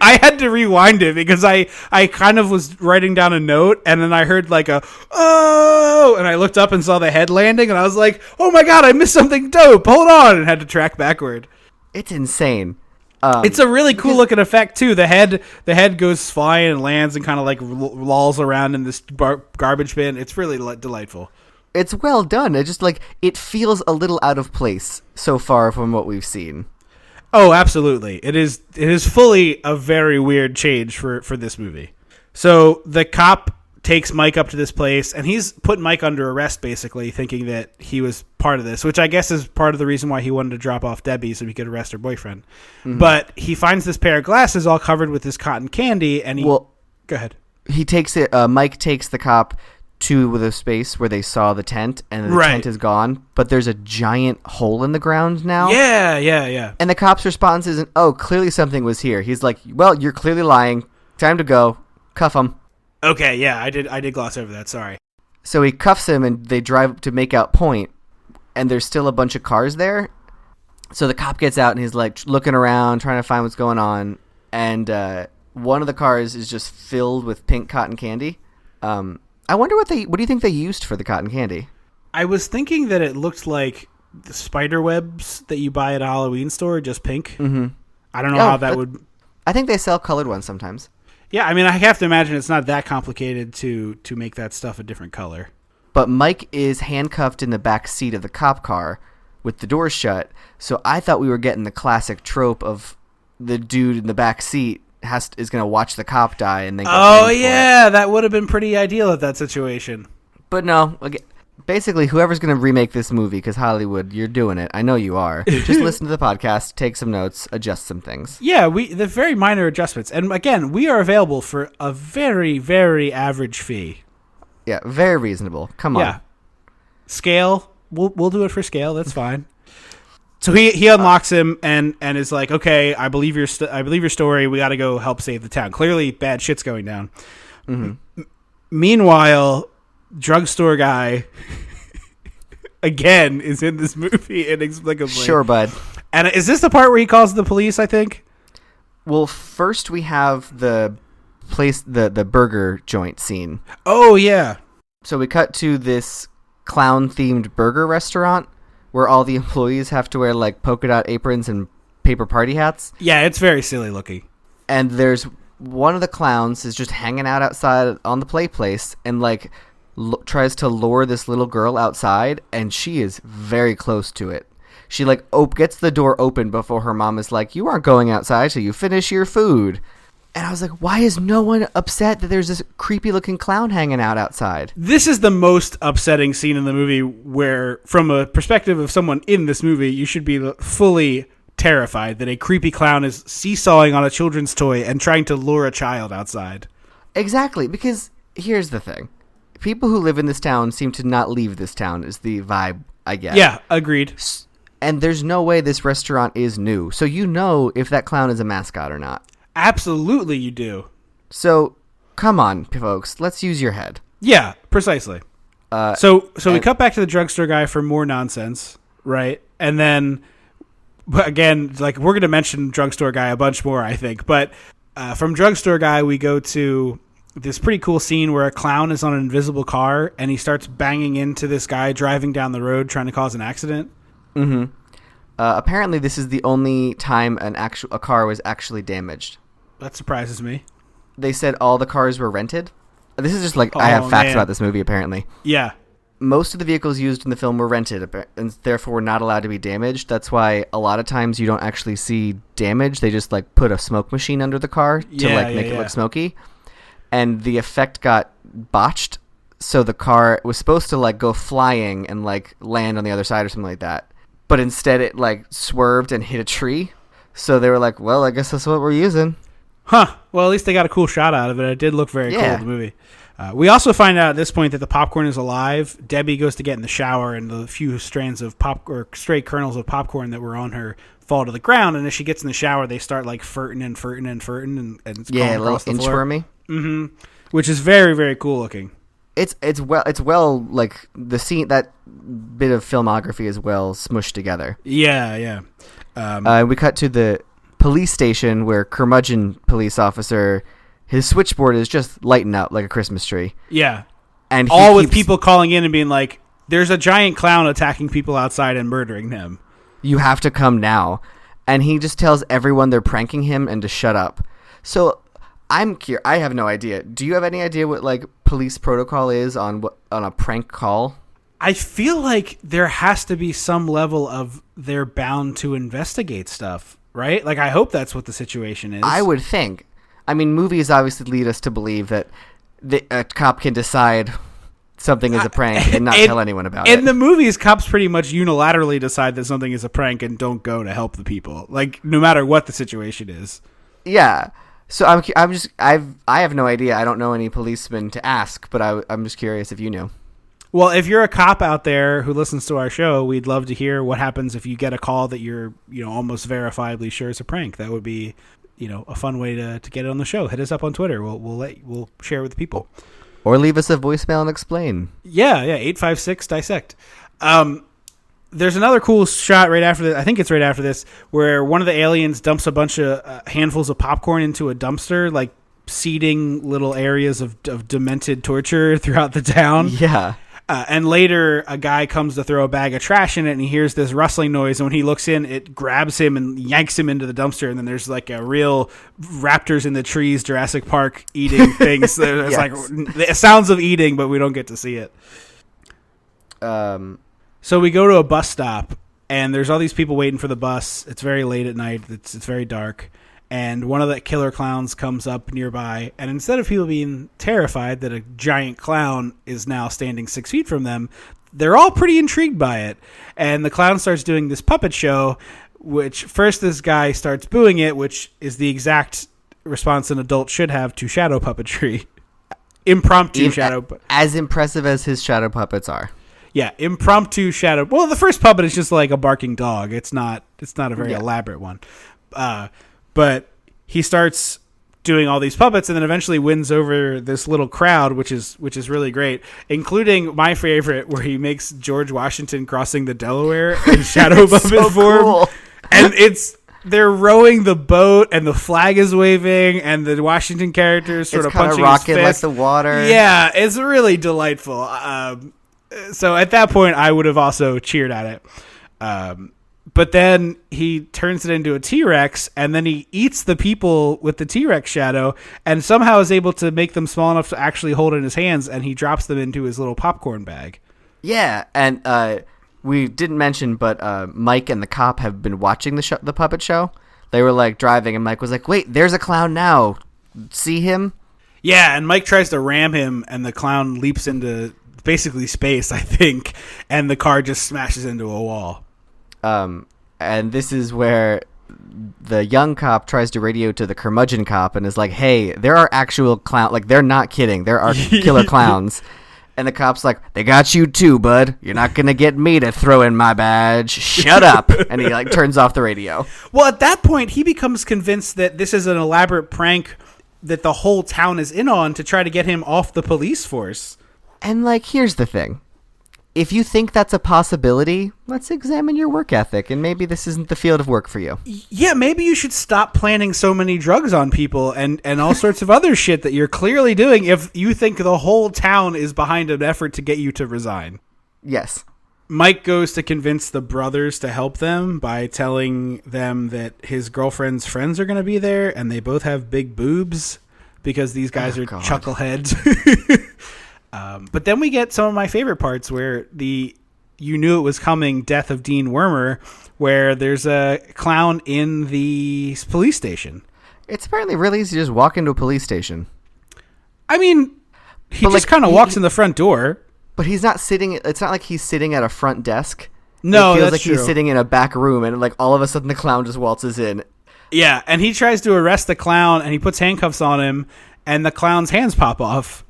I had to rewind it because I kind of was writing down a note and then I heard like a, oh, and I looked up and saw the head landing and I was like, oh my God, I missed something dope. Hold on. And had to track backward. It's insane. It's a really cool looking effect too. The head goes flying and lands and kind of like lolls around in this garbage bin. It's really delightful. It's well done. It just like, it feels a little out of place so far from what we've seen. Oh, absolutely. It is fully a very weird change for this movie. So the cop takes Mike up to this place, and he's put Mike under arrest, basically, thinking that he was part of this, which I guess is part of the reason why he wanted to drop off Debbie so he could arrest her boyfriend. Mm-hmm. But he finds this pair of glasses all covered with this cotton candy, and he... Well, go ahead. He takes it... Mike takes the cop to the space where they saw the tent, and the tent is gone, but there's a giant hole in the ground now. Yeah. And the cop's response isn't, oh, clearly something was here. He's like, well, you're clearly lying. Time to go. Cuff him. Okay, yeah, I did gloss over that, sorry. So he cuffs him, and they drive up to Makeout Point, and there's still a bunch of cars there. So the cop gets out, and he's like looking around, trying to find what's going on, and one of the cars is just filled with pink cotton candy. I wonder what do you think they used for the cotton candy? I was thinking that it looked like the spider webs that you buy at a Halloween store, just pink. Mm-hmm. I don't know how that would... I think they sell colored ones sometimes. Yeah, I mean, I have to imagine it's not that complicated to make that stuff a different color. But Mike is handcuffed in the back seat of the cop car with the doors shut, so I thought we were getting the classic trope of the dude in the back seat is going to watch the cop die and then go that would have been pretty ideal at that situation. But no, basically whoever's going to remake this movie, because Hollywood, you're doing it. I know you are. Just listen to the podcast, take some notes, adjust some things. Yeah, the very minor adjustments. And again, we are available for a very, very average fee. Yeah, very reasonable. Come on. Yeah. Scale, we'll do it for scale. That's fine. So he unlocks him and is like, okay, I believe your story. We got to go help save the town. Clearly, bad shit's going down. Mm-hmm. Meanwhile, drugstore guy again is in this movie inexplicably. Sure, bud. And is this the part where he calls the police? I think. Well, first we have the place, the burger joint scene. Oh yeah. So we cut to this clown themed burger restaurant, where all the employees have to wear like polka dot aprons and paper party hats. Yeah, it's very silly looking. And there's one of the clowns is just hanging out outside on the play place and like tries to lure this little girl outside, and she is very close to it. She like gets the door open before her mom is like, you aren't going outside till you finish your food. And I was like, why is no one upset that there's this creepy looking clown hanging out outside? This is the most upsetting scene in the movie where, from a perspective of someone in this movie, you should be fully terrified that a creepy clown is seesawing on a children's toy and trying to lure a child outside. Exactly, because here's the thing. people who live in this town seem to not leave this town is the vibe I get. Yeah, agreed. And there's no way this restaurant is new. So you know if that clown is a mascot or not. Absolutely you do. So come on, folks. Let's use your head. Yeah, precisely. So we cut back to the drugstore guy for more nonsense, right? And then, again, like we're going to mention drugstore guy a bunch more, I think. But from drugstore guy, we go to this pretty cool scene where a clown is on an invisible car and he starts banging into this guy driving down the road trying to cause an accident. Mm-hmm. Apparently, this is the only time a car was actually damaged. That surprises me. They said all the cars were rented. This is just like I have facts about this movie, apparently. Yeah. Most of the vehicles used in the film were rented and therefore were not allowed to be damaged. That's why a lot of times you don't actually see damage. They just like put a smoke machine under the car to make it look smoky. And the effect got botched. So the car was supposed to like go flying and like land on the other side or something like that. But instead it like swerved and hit a tree. So they were like, well, I guess that's what we're using. Huh. Well, at least they got a cool shot out of it. It did look very cool in the movie. We also find out at this point that the popcorn is alive. Debbie goes to get in the shower, and the few strands of stray kernels of popcorn that were on her fall to the ground. And as she gets in the shower, they start like fertin and it's a little inchwormy. Mm-hmm. Which is very, very cool looking. It's well like the scene, that bit of filmography is well smushed together. Yeah. We cut to the police station where curmudgeon police officer, his switchboard is just lighting up like a Christmas tree. Yeah. And with people calling in and being like, there's a giant clown attacking people outside and murdering them. You have to come now. And he just tells everyone they're pranking him and to shut up. So I'm curious. I have no idea. Do you have any idea what like police protocol is on a prank call? I feel like there has to be some level of they're bound to investigate stuff, right? Like I hope that's what the situation is. I would think. I mean, movies obviously lead us to believe that a cop can decide something is a prank and not tell anyone about it. In the movies, cops pretty much unilaterally decide that something is a prank and don't go to help the people, like no matter what the situation is. Yeah. So I have no idea. I don't know any policemen to ask, but I'm just curious if you knew. Well, if you're a cop out there who listens to our show, we'd love to hear what happens if you get a call that you're, almost verifiably sure is a prank. That would be, a fun way to get it on the show. Hit us up on Twitter. We'll share it with the people. Or leave us a voicemail and explain. Yeah, 856-DISSECT. There's another cool shot right after this. I think it's right after this, where one of the aliens dumps a bunch of handfuls of popcorn into a dumpster, like seeding little areas of demented torture throughout the town. Yeah. And later, a guy comes to throw a bag of trash in it, and he hears this rustling noise. And when he looks in, it grabs him and yanks him into the dumpster. And then there's like a real raptors in the trees, Jurassic Park eating things. There's Yes. like sounds of eating, but we don't get to see it. So we go to a bus stop, and there's all these people waiting for the bus. It's very late at night. It's very dark. And one of the killer clowns comes up nearby, and instead of people being terrified that a giant clown is now standing 6 feet from them, they're all pretty intrigued by it. And the clown starts doing this puppet show, which first this guy starts booing it, which is the exact response an adult should have to shadow puppetry. Impromptu shadow. As impressive as his shadow puppets are. Yeah, impromptu shadow. Well, the first puppet is just like a barking dog. It's not a very elaborate one. But he starts doing all these puppets and then eventually wins over this little crowd, which is really great, including my favorite, where he makes George Washington crossing the Delaware in shadow puppet form. Cool. And they're rowing the boat and the flag is waving and the Washington character is sort of punching rocking his like fist. the water. Yeah, it's really delightful. So at that point, I would have also cheered at it. But then he turns it into a T-Rex, and then he eats the people with the T-Rex shadow, and somehow is able to make them small enough to actually hold in his hands, and he drops them into his little popcorn bag. Yeah, and we didn't mention, but Mike and the cop have been watching the puppet show. They were like driving, and Mike was like, "Wait, there's a clown now. See him?" Yeah, and Mike tries to ram him, and the clown leaps into basically space, I think, and the car just smashes into a wall. And this is where the young cop tries to radio to the curmudgeon cop and is like, "Hey, there are actual clown. Like, they're not kidding. There are killer clowns." And the cop's like, they got you too, bud. You're not going to get me to throw in my badge. Shut up. And he like turns off the radio. Well, at that point, he becomes convinced that this is an elaborate prank that the whole town is in on to try to get him off the police force. And like, here's the thing. If you think that's a possibility, let's examine your work ethic, and maybe this isn't the field of work for you. Yeah, maybe you should stop planting so many drugs on people and all sorts of other shit that you're clearly doing if you think the whole town is behind an effort to get you to resign. Yes. Mike goes to convince the brothers to help them by telling them that his girlfriend's friends are going to be there, and they both have big boobs because these guys are chuckleheads. But then we get some of my favorite parts where you knew it was coming death of Dean Wormer, where there's a clown in the police station. It's apparently really easy to just walk into a police station. I mean, he just kind of walks in the front door. But he's not sitting. It's not like he's sitting at a front desk. No, it feels that's like true. He's sitting in a back room, and like all of a sudden the clown just waltzes in. Yeah, and he tries to arrest the clown, and he puts handcuffs on him, and the clown's hands pop off.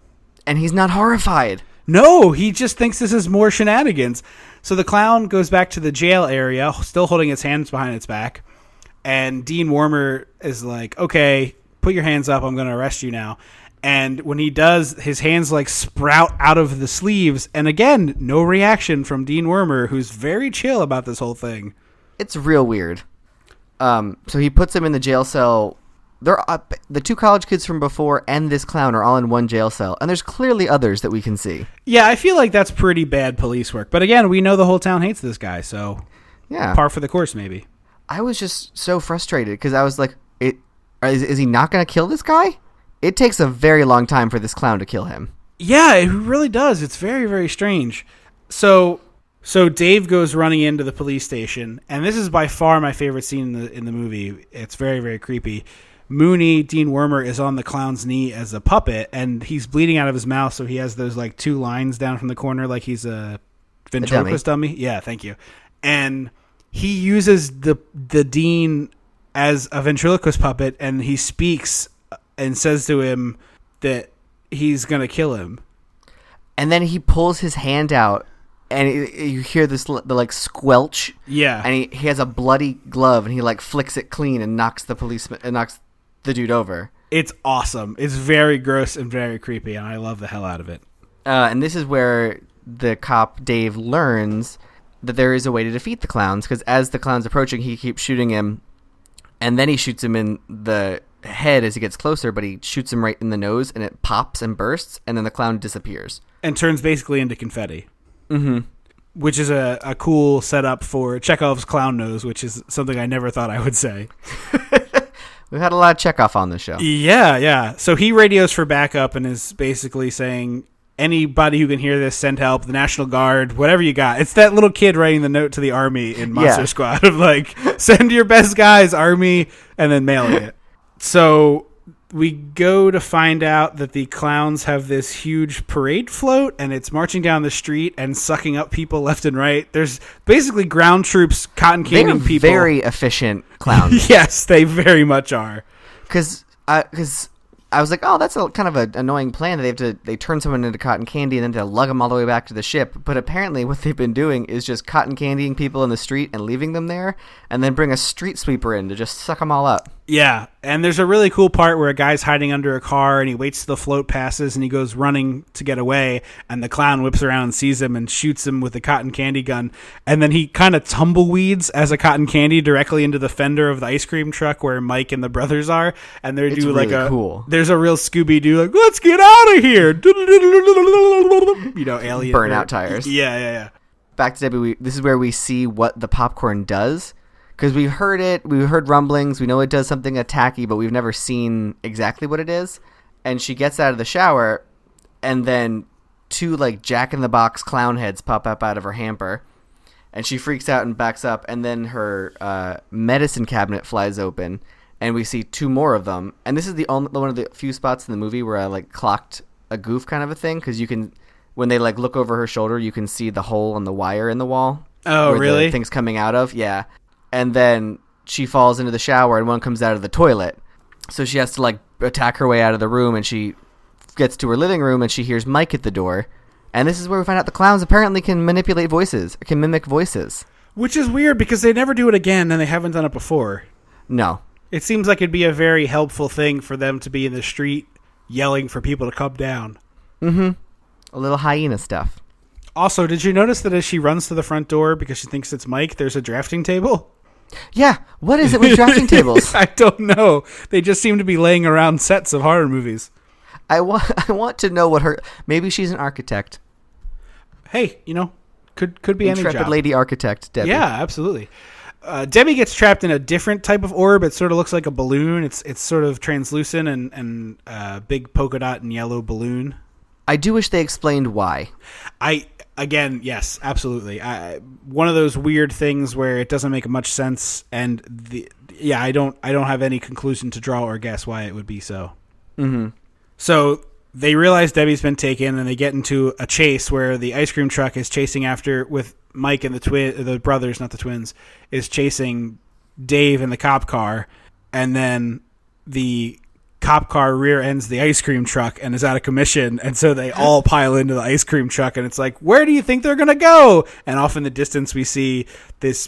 And he's not horrified. No, he just thinks this is more shenanigans. So the clown goes back to the jail area, still holding its hands behind its back. And Dean Wormer is like, okay, put your hands up. I'm going to arrest you now. And when he does, his hands like sprout out of the sleeves. And again, no reaction from Dean Wormer, who's very chill about this whole thing. It's real weird. So he puts him in the jail cell. The two college kids from before and this clown are all in one jail cell, and there's clearly others that we can see. Yeah, I feel like that's pretty bad police work. But again, we know the whole town hates this guy, so yeah, par for the course, maybe. I was just so frustrated because I was like, is he not going to kill this guy? It takes a very long time for this clown to kill him. Yeah, it really does. It's very, very strange. So Dave goes running into the police station, and this is by far my favorite scene in the movie. It's very, very creepy. Mooney, Dean Wormer, is on the clown's knee as a puppet, and he's bleeding out of his mouth, so he has those like two lines down from the corner like he's a ventriloquist dummy. Yeah, thank you. And he uses the Dean as a ventriloquist puppet, and he speaks and says to him that he's going to kill him. And then he pulls his hand out, and you hear the like squelch. Yeah. And he has a bloody glove, and he like flicks it clean and knocks the dude over. It's awesome. It's very gross and very creepy, and I love the hell out of it. And this is where the cop Dave learns that there is a way to defeat the clowns, because as the clown's approaching, he keeps shooting him, and then he shoots him in the head as he gets closer, but he shoots him right in the nose, and it pops and bursts, and then the clown disappears. And turns basically into confetti. Mm-hmm. Which is a cool setup for Chekhov's clown nose, which is something I never thought I would say. We've had a lot of Chekhov on the show. Yeah. So he radios for backup and is basically saying, anybody who can hear this, send help, the National Guard, whatever you got. It's that little kid writing the note to the Army in Monster Squad of like, send your best guys, Army, and then mailing it. So we go to find out that the clowns have this huge parade float, and it's marching down the street and sucking up people left and right. There's basically ground troops cotton canning people. They're very efficient clowns. Yes, they very much are. Because I was like, oh, that's a kind of an annoying plan. They turn someone into cotton candy and then they lug them all the way back to the ship. But apparently what they've been doing is just cotton candying people in the street and leaving them there, and then bring a street sweeper in to just suck them all up. Yeah, and there's a really cool part where a guy's hiding under a car and he waits till the float passes and he goes running to get away, and the clown whips around and sees him and shoots him with the cotton candy gun, and then he kind of tumbleweeds as a cotton candy directly into the fender of the ice cream truck where Mike and the brothers are, and they're doing like really cool. There's a real Scooby-Doo like, let's get out of here, alien burnout tires. Yeah. Back to Debbie, this is where we see what the popcorn does. Because we heard rumblings, we know it does something attacky, but we've never seen exactly what it is. And she gets out of the shower, and then two like Jack-in-the-Box clown heads pop up out of her hamper. And she freaks out and backs up, and then her medicine cabinet flies open, and we see two more of them. And this is one of the few spots in the movie where I like clocked a goof kind of a thing, because you can, when they like look over her shoulder, you can see the hole on the wire in the wall. Oh, where really? The thing's coming out of, yeah. And then she falls into the shower, and one comes out of the toilet. So she has to like attack her way out of the room, and she gets to her living room, and she hears Mike at the door, And this is where we find out the clowns apparently can manipulate voices, can mimic voices. Which is weird because they never do it again and they haven't done it before. No. It seems like it'd be a very helpful thing for them to be in the street yelling for people to come down. Mm-hmm. A little hyena stuff. Also, did you notice that as she runs to the front door because she thinks it's Mike, there's a drafting table? Yeah. What is it with drafting tables? I don't know. They just seem to be laying around sets of horror movies. I want to know what her... Maybe she's an architect. Hey, could be any job. Intrepid lady architect, Debbie. Yeah, absolutely. Debbie gets trapped in a different type of orb. It sort of looks like a balloon. It's sort of translucent and big polka dot and yellow balloon. I do wish they explained why. Again, yes, absolutely. One of those weird things where it doesn't make much sense, and I don't have any conclusion to draw or guess why it would be so. Mm-hmm. So they realize Debbie's been taken, and they get into a chase where the ice cream truck is chasing after with Mike and the brothers, not the twins, is chasing Dave in the cop car, and then the cop car rear ends the ice cream truck and is out of commission, and so they all pile into the ice cream truck, and it's like, where do you think they're gonna go? And off in the distance we see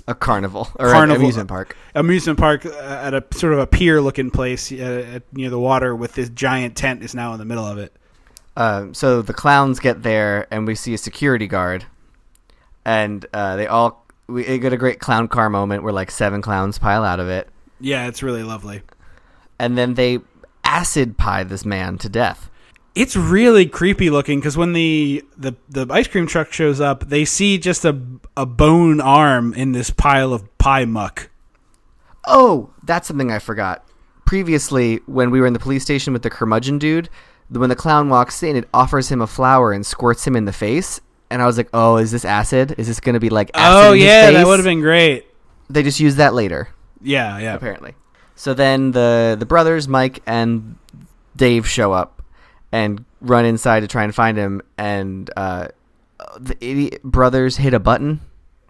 a carnival an amusement park at a sort of a pier looking place near the water with this giant tent is now in the middle of it. So the clowns get there and we see a security guard, and we get a great clown car moment where like 7 clowns pile out of it. Yeah, it's really lovely. And then they acid pie this man to death. It's really creepy looking because when the ice cream truck shows up, they see just a bone arm in this pile of pie muck. Oh, that's something I forgot. Previously, when we were in the police station with the curmudgeon dude, when the clown walks in, it offers him a flower and squirts him in the face. And I was like, oh, is this acid? Is this going to be like acid in his face? That would have been great. They just used that later. Yeah. Apparently. So then the brothers, Mike and Dave, show up and run inside to try and find him. And the idiot brothers hit a button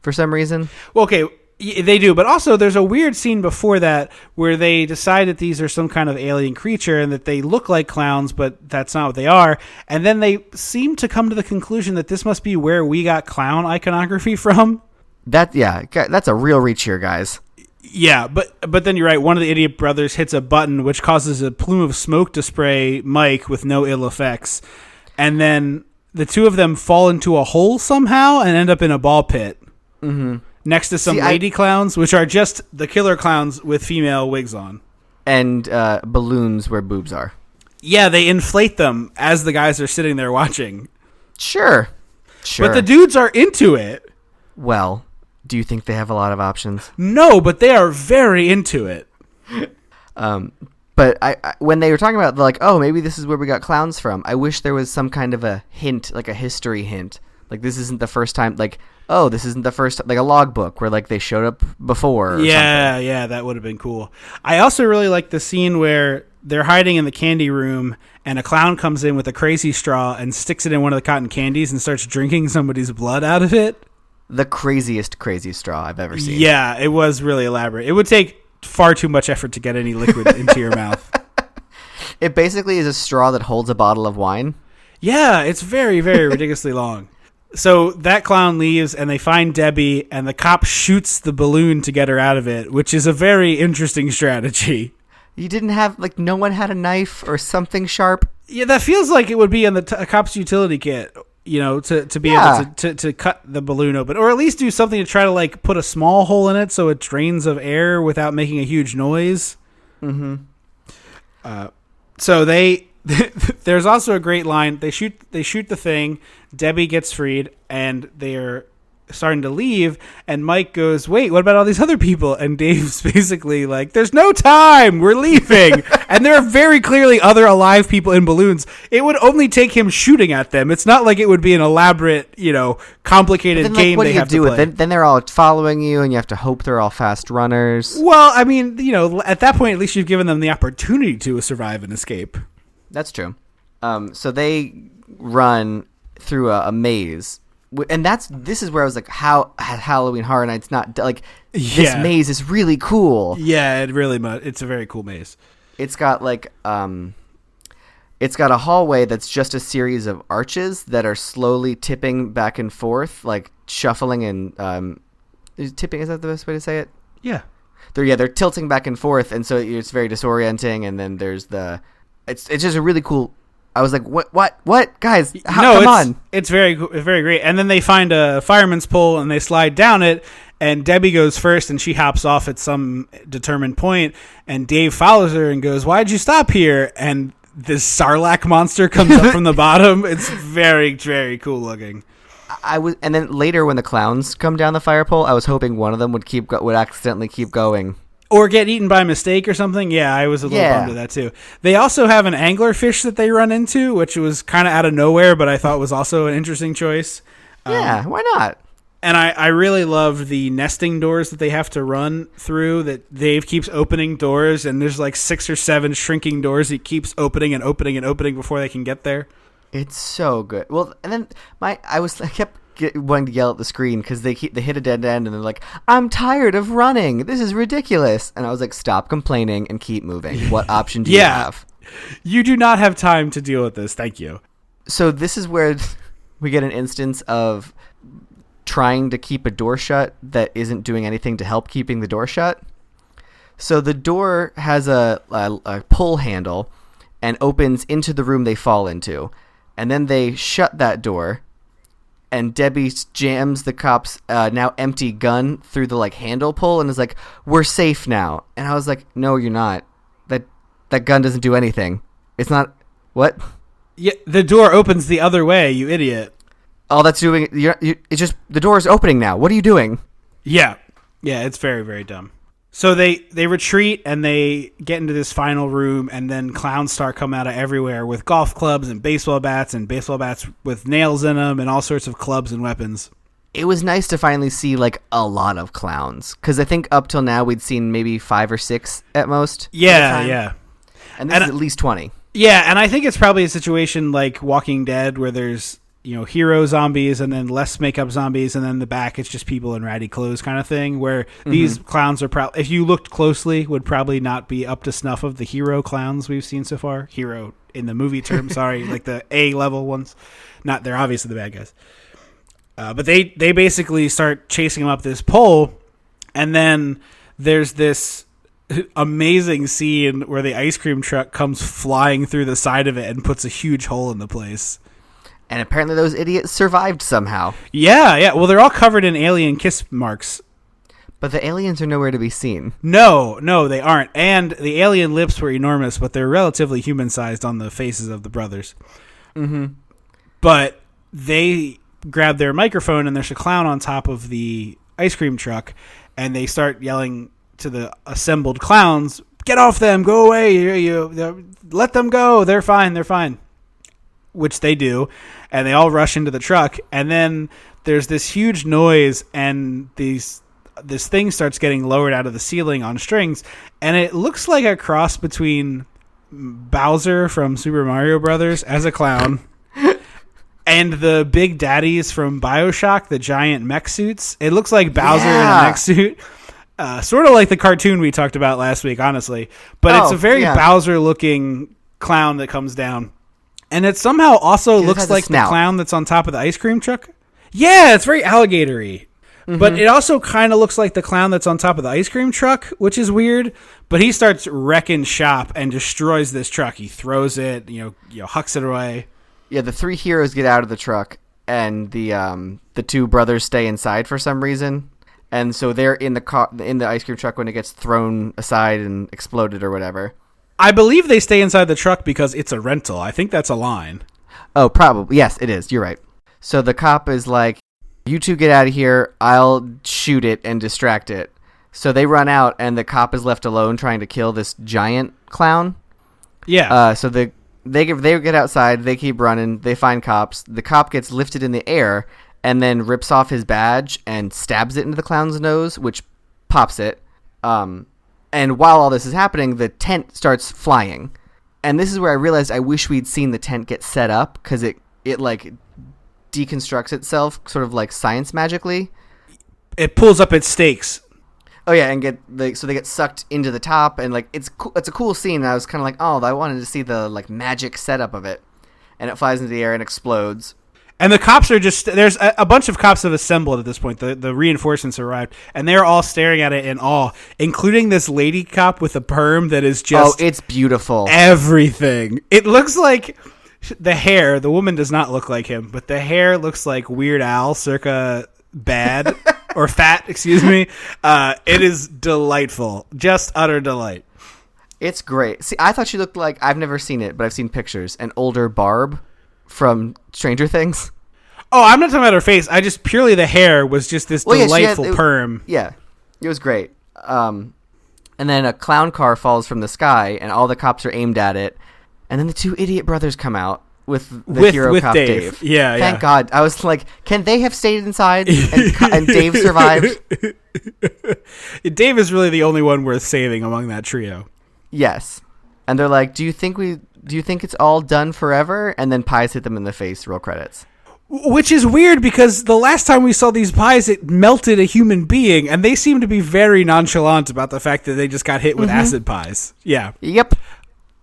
for some reason. Well, okay, they do. But also there's a weird scene before that where they decide that these are some kind of alien creature and that they look like clowns, but that's not what they are. And then they seem to come to the conclusion that this must be where we got clown iconography from. That's a real reach here, guys. Yeah, but then you're right. One of the idiot brothers hits a button, which causes a plume of smoke to spray Mike with no ill effects. And then the two of them fall into a hole somehow and end up in a ball pit. Mm-hmm. Next to some lady clowns, which are just the killer clowns with female wigs on. And balloons where boobs are. Yeah, they inflate them as the guys are sitting there watching. Sure. But the dudes are into it. Well, do you think they have a lot of options? No, but they are very into it. But I when they were talking about, like, oh, maybe this is where we got clowns from, I wish there was some kind of a hint, like a history hint. Like, this isn't the first time, like, oh, this isn't the first, like a logbook where, like, they showed up before or something. Yeah, that would have been cool. I also really like the scene where they're hiding in the candy room and a clown comes in with a crazy straw and sticks it in one of the cotton candies and starts drinking somebody's blood out of it. The craziest crazy straw I've ever seen. Yeah, it was really elaborate. It would take far too much effort to get any liquid into your mouth. It basically is a straw that holds a bottle of wine. Yeah, it's very, very ridiculously long. So that clown leaves and they find Debbie and the cop shoots the balloon to get her out of it, which is a very interesting strategy. You didn't have, like, no one had a knife or something sharp? Yeah, that feels like it would be in the a cop's utility kit, you know, to be able to cut the balloon open, or at least do something to try to, like, put a small hole in it so it drains of air without making a huge noise. Mm-hmm. So there's also a great line. They shoot the thing. Debbie gets freed, and they're starting to leave. And Mike goes, "Wait, what about all these other people?" And Dave's basically like, "There's no time. We're leaving." And there are very clearly other alive people in balloons. It would only take him shooting at them. It's not like it would be an elaborate, complicated then, game. What they do you have do to with play. then they're all following you, and you have to hope they're all fast runners. Well, I mean, at that point, at least you've given them the opportunity to survive and escape. That's true. So they run through a maze, and this is where I was like, how Halloween Horror Nights not like this maze is really cool. Yeah, it's a very cool maze. It's got like It's got a hallway that's just a series of arches that are slowly tipping back and forth, like shuffling and tipping. Is that the best way to say it? Yeah. They're tilting back and forth, and so it's very disorienting. And then there's it's just a really cool. I was like, what, guys? Come on! It's very great. And then they find a fireman's pole and they slide down it. And Debbie goes first, and she hops off at some determined point. And Dave follows her and goes, "Why'd you stop here?" And this Sarlacc monster comes up from the bottom. It's very, very cool looking. And then later when the clowns come down the fire pole, I was hoping one of them would accidentally keep going. Or get eaten by mistake or something. Yeah, I was a little bummed at that too. They also have an anglerfish that they run into, which was kind of out of nowhere, but I thought was also an interesting choice. Yeah, why not? And I really love the nesting doors that they have to run through, that Dave keeps opening doors, and there's like 6 or 7 shrinking doors he keeps opening and opening and opening before they can get there. It's so good. Well, and then I kept wanting to yell at the screen because they hit a dead end and they're like, "I'm tired of running. This is ridiculous." And I was like, "Stop complaining and keep moving. What option do you have?" You do not have time to deal with this. Thank you. So this is where we get an instance of trying to keep a door shut that isn't doing anything to help keeping the door shut. So the door has a pull handle and opens into the room they fall into. And then they shut that door, and Debbie jams the cop's now empty gun through the handle pull and is like, "We're safe now." And I was like, "No, you're not. That gun doesn't do anything. It's not what?" Yeah, the door opens the other way, you idiot. All that's doing it's just the door is opening now. What are you doing? Yeah, it's very, very dumb. So they retreat and they get into this final room, and then clowns start coming out of everywhere with golf clubs and baseball bats with nails in them and all sorts of clubs and weapons. It was nice to finally see a lot of clowns, because I think up till now we'd seen maybe 5 or 6 at most. Yeah. And this is at least 20. Yeah, and I think it's probably a situation like Walking Dead where there's hero zombies and then less makeup zombies, and then the back it's just people in ratty clothes kind of thing, where these clowns are probably, if you looked closely, would probably not be up to snuff of the hero clowns we've seen so far. Hero in the movie term, sorry, like the A level ones. Not, they're obviously the bad guys. But they basically start chasing them up this pole, and then there's this amazing scene where the ice cream truck comes flying through the side of it and puts a huge hole in the place. And apparently those idiots survived somehow. Yeah. Well, they're all covered in alien kiss marks. But the aliens are nowhere to be seen. No, they aren't. And the alien lips were enormous, but they're relatively human-sized on the faces of the brothers. Mm-hmm. But they grab their microphone, and there's a clown on top of the ice cream truck, and they start yelling to the assembled clowns, "Get off them! Go away! Let them go! They're fine." Which they do, and they all rush into the truck, and then there's this huge noise, and this thing starts getting lowered out of the ceiling on strings, and it looks like a cross between Bowser from Super Mario Brothers as a clown and the Big Daddies from BioShock, the giant mech suits. It looks like Bowser in a mech suit. Sort of like the cartoon we talked about last week, honestly. But it's a very Bowser-looking clown that comes down. And it somehow also looks like the clown that's on top of the ice cream truck. Yeah, it's very alligator-y. Mm-hmm. But it also kind of looks like the clown that's on top of the ice cream truck, which is weird. But he starts wrecking shop and destroys this truck. He throws it, hucks it away. Yeah, the 3 heroes get out of the truck, and the 2 brothers stay inside for some reason. And so they're in the ice cream truck when it gets thrown aside and exploded or whatever. I believe they stay inside the truck because it's a rental. I think that's a line. Oh, probably. Yes, it is. You're right. So the cop is like, "You 2 get out of here. I'll shoot it and distract it." So they run out, and the cop is left alone trying to kill this giant clown. Yeah. So they get outside. They keep running. They find cops. The cop gets lifted in the air and then rips off his badge and stabs it into the clown's nose, which pops it. And while all this is happening, the tent starts flying. And this is where I realized I wish we'd seen the tent get set up, because it deconstructs itself sort of like science magically. It pulls up its stakes. Oh yeah, and so they get sucked into the top, and like it's a cool scene. And I was kind of like, oh, I wanted to see the like magic setup of it, and it flies into the air and explodes. And the cops are just, there's a bunch of cops have assembled at this point. The reinforcements arrived, and they're all staring at it in awe, including this lady cop with a perm that is just... Oh, it's beautiful. Everything. It looks like the hair, the woman does not look like him, but the hair looks like Weird Al circa Bad, or Fat, excuse me. It is delightful. Just utter delight. It's great. See, I thought she looked like, I've never seen it, but I've seen pictures, an older Barb from Stranger Things. Oh, I'm not talking about her face. I just purely the hair was just this delightful perm. Yeah, it was great. And then a clown car falls from the sky, and all the cops are aimed at it. And then the two idiot brothers come out with hero cop Dave. Yeah, Thank God. I was like, can they have stayed inside and Dave survived? Dave is really the only one worth saving among that trio. Yes. And they're like, do you think it's all done forever? And then pies hit them in the face, roll credits. Which is weird because the last time we saw these pies, it melted a human being, and they seem to be very nonchalant about the fact that they just got hit with acid pies. Yeah. Yep.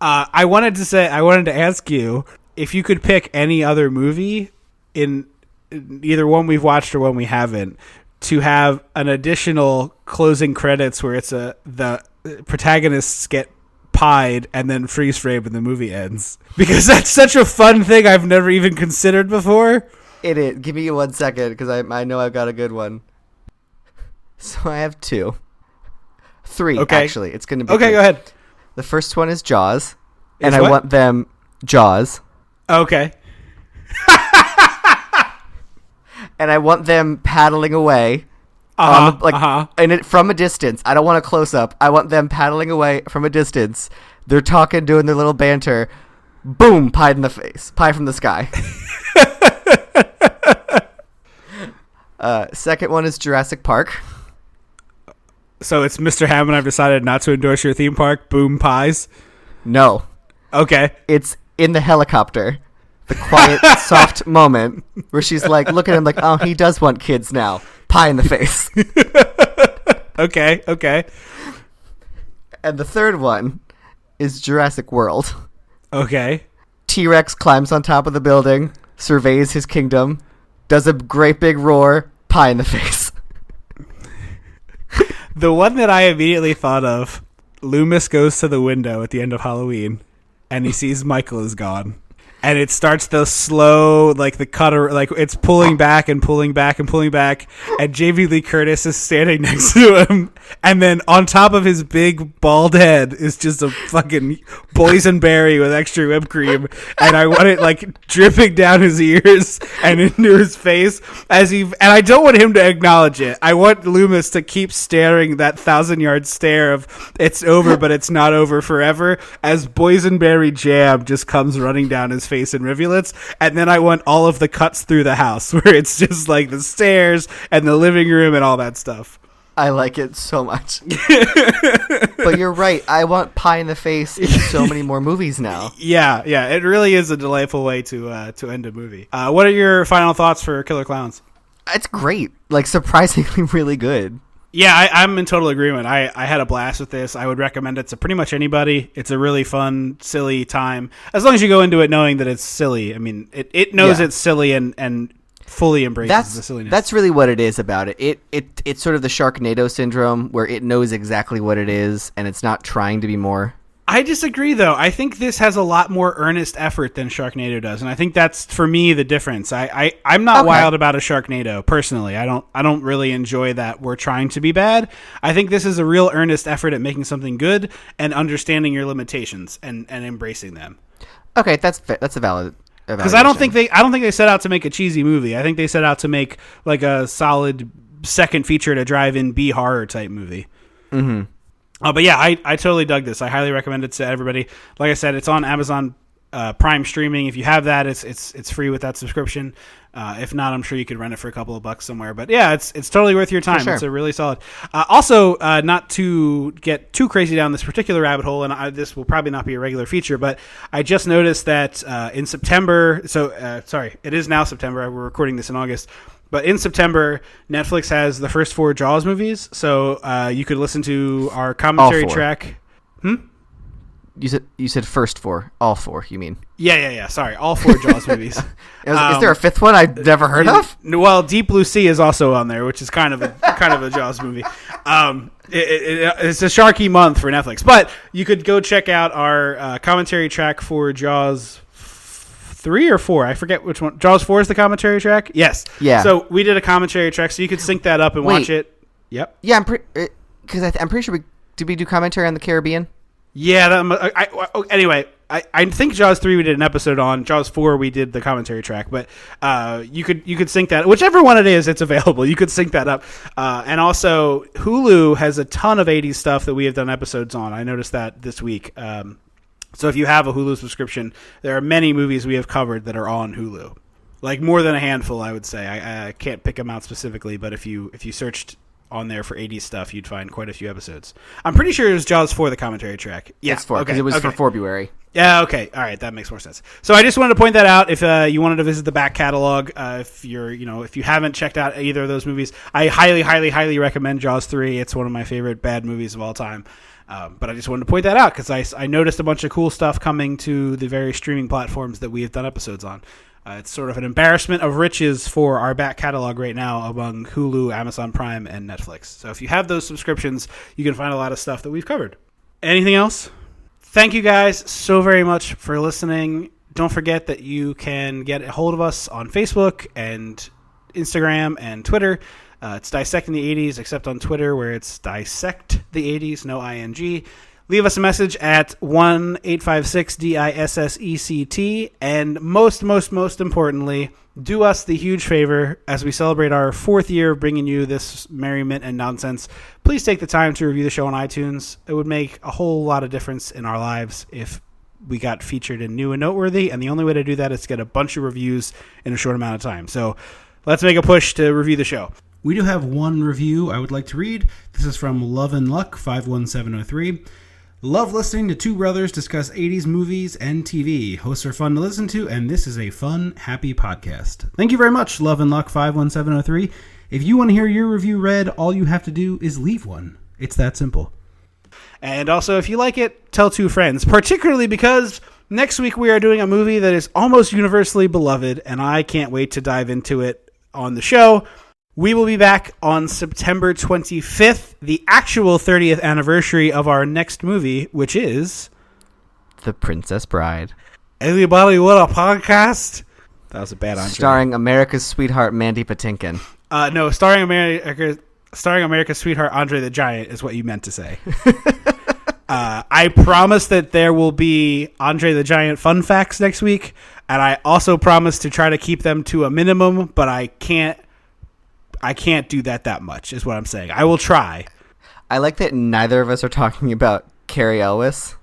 I wanted to ask you if you could pick any other movie in either one we've watched or one we haven't to have an additional closing credits where it's the protagonists get pied and then freeze frame and the movie ends, because that's such a fun thing I've never even considered before. It is. Give me 1 second because I know I've got a good one. So I have 3 actually. It's going to be okay. 3. Go ahead. The first one is Jaws, And I want them Jaws, okay, and I want them paddling away. And it from a distance. I don't want a close up. I want them paddling away from a distance. They're talking, doing their little banter. Boom! Pie in the face. Pie from the sky. Second one is Jurassic Park. So it's Mr. Hammond. I've decided not to endorse your theme park. Boom pies. No. Okay. It's in the helicopter. The quiet, soft moment where she's like, look at him like, oh, he does want kids now. Pie in the face. Okay. And the third one is Jurassic World. Okay. T-Rex climbs on top of the building, surveys his kingdom, does a great big roar, pie in the face. The one that I immediately thought of, Loomis goes to the window at the end of Halloween, and he sees Michael is gone. And it starts the slow, like the cutter, like it's pulling back and pulling back and pulling back. And Jamie Lee Curtis is standing next to him. And then on top of his big bald head is just a fucking boysenberry with extra whipped cream. And I want it like dripping down his ears and into his face and I don't want him to acknowledge it. I want Loomis to keep staring that 1,000-yard stare of it's over, but it's not over forever, as boysenberry jam just comes running down his face in rivulets. And then I want all of the cuts through the house where it's just like the stairs and the living room and all that stuff. I like it so much. But you're right. I want pie in the face in so many more movies now. Yeah. It really is a delightful way to end a movie. What are your final thoughts for Killer Klowns? It's great. Like, surprisingly really good. Yeah, I'm in total agreement. I had a blast with this. I would recommend it to pretty much anybody. It's a really fun, silly time. As long as you go into it knowing that it's silly. I mean, it knows it's silly and fully embraces the silliness. That's really what it is about it. It's sort of the Sharknado syndrome where it knows exactly what it is and it's not trying to be more. I disagree, though. I think this has a lot more earnest effort than Sharknado does, and I think that's for me the difference. I'm not wild about a Sharknado personally. I don't really enjoy that we're trying to be bad. I think this is a real earnest effort at making something good and understanding your limitations and embracing them. Okay, that's a valid. Because I don't think they set out to make a cheesy movie. I think they set out to make like a solid second feature to drive-in B horror type movie. Mm-hmm. But yeah, I totally dug this. I highly recommend it to everybody. Like I said, it's on Amazon Prime streaming. If you have that, it's free with that subscription. If not, I'm sure you could rent it for a couple of bucks somewhere. But yeah, it's totally worth your time. Sure. It's a really solid. Also, not to get too crazy down this particular rabbit hole, and this will probably not be a regular feature, but I just noticed that in September, it is now September, we're recording this in August, But in September, Netflix has the first 4 Jaws movies, so you could listen to our commentary All 4. track. You said first 4, all 4. You mean? Yeah. Sorry, all 4 Jaws movies. Is there a 5th one I've never heard of? Well, Deep Blue Sea is also on there, which is kind of a Jaws movie. It's a sharky month for Netflix, but you could go check out our commentary track for Jaws 3 or 4. I forget which one. Jaws 4 is the commentary track. Yes. Yeah. So we did a commentary track, so you could sync that up and watch it. Yep. Yeah, I'm pretty sure did we do commentary on the Caribbean? Yeah. Anyway, I think Jaws 3 we did an episode on. Jaws 4 we did the commentary track, but you could sync that. Whichever one it is, it's available. You could sync that up. And also, Hulu has a ton of 80s stuff that we have done episodes on. I noticed that this week. So if you have a Hulu subscription, there are many movies we have covered that are on Hulu. Like more than a handful, I would say. I can't pick them out specifically, but if you searched on there for 80s stuff, you'd find quite a few episodes. I'm pretty sure it was Jaws 4, the commentary track. Yeah, it's 4, because it was for February. Yeah, okay. All right, that makes more sense. So I just wanted to point that out. If you wanted to visit the back catalog, if you haven't checked out either of those movies, I highly, highly, highly recommend Jaws 3. It's one of my favorite bad movies of all time. But I just wanted to point that out because I noticed a bunch of cool stuff coming to the various streaming platforms that we have done episodes on. It's sort of an embarrassment of riches for our back catalog right now among Hulu, Amazon Prime, and Netflix. So if you have those subscriptions, you can find a lot of stuff that we've covered. Anything else? Thank you guys so very much for listening. Don't forget that you can get a hold of us on Facebook and Instagram and Twitter. It's Dissecting the 80s, except on Twitter where it's Dissect the 80s, no ING. Leave us a message at 1-856-DISSECT. And most importantly, do us the huge favor as we celebrate our 4th year of bringing you this merriment and nonsense. Please take the time to review the show on iTunes. It would make a whole lot of difference in our lives if we got featured in New and Noteworthy. And the only way to do that is to get a bunch of reviews in a short amount of time. So let's make a push to review the show. We do have one review I would like to read. This is from Love and Luck 51703. Love listening to two brothers discuss 80s movies and TV. Hosts are fun to listen to, and this is a fun, happy podcast. Thank you very much, Love and Luck 51703. If you want to hear your review read, all you have to do is leave one. It's that simple. And also, if you like it, tell 2 friends, particularly because next week we are doing a movie that is almost universally beloved, and I can't wait to dive into it on the show. We will be back on September 25th, the actual 30th anniversary of our next movie, which is The Princess Bride. Anybody want a podcast? That was a bad Andre. Starring America's sweetheart Mandy Patinkin. No, starring America's sweetheart Andre the Giant is what you meant to say. I promise that there will be Andre the Giant fun facts next week, and I also promise to try to keep them to a minimum, but I can't do that much, is what I'm saying. I will try. I like that neither of us are talking about Cary Elwes.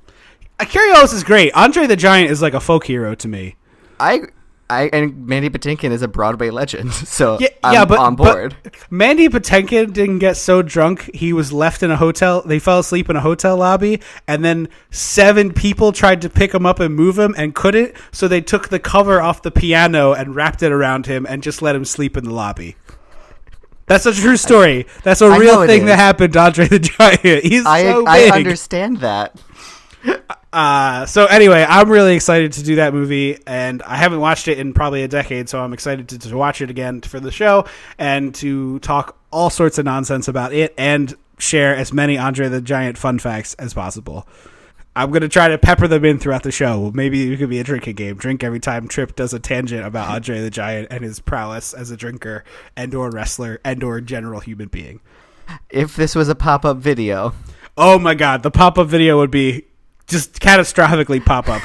Cary Elwes is great. Andre the Giant is like a folk hero to me. And Mandy Patinkin is a Broadway legend, so I'm on board. But Mandy Patinkin didn't get so drunk he was left in a hotel. They fell asleep in a hotel lobby, and then 7 people tried to pick him up and move him and couldn't, so they took the cover off the piano and wrapped it around him and just let him sleep in the lobby. That's a true story. That's a real thing that happened to Andre the Giant. He's so big. I understand that. So anyway, I'm really excited to do that movie, and I haven't watched it in probably a decade, so I'm excited to watch it again for the show and to talk all sorts of nonsense about it and share as many Andre the Giant fun facts as possible. I'm going to try to pepper them in throughout the show. Maybe it could be a drinking game. Drink every time Trip does a tangent about Andre the Giant and his prowess as a drinker and or wrestler and or general human being. If this was a pop-up video. Oh my God. The pop-up video would be just catastrophically pop-up.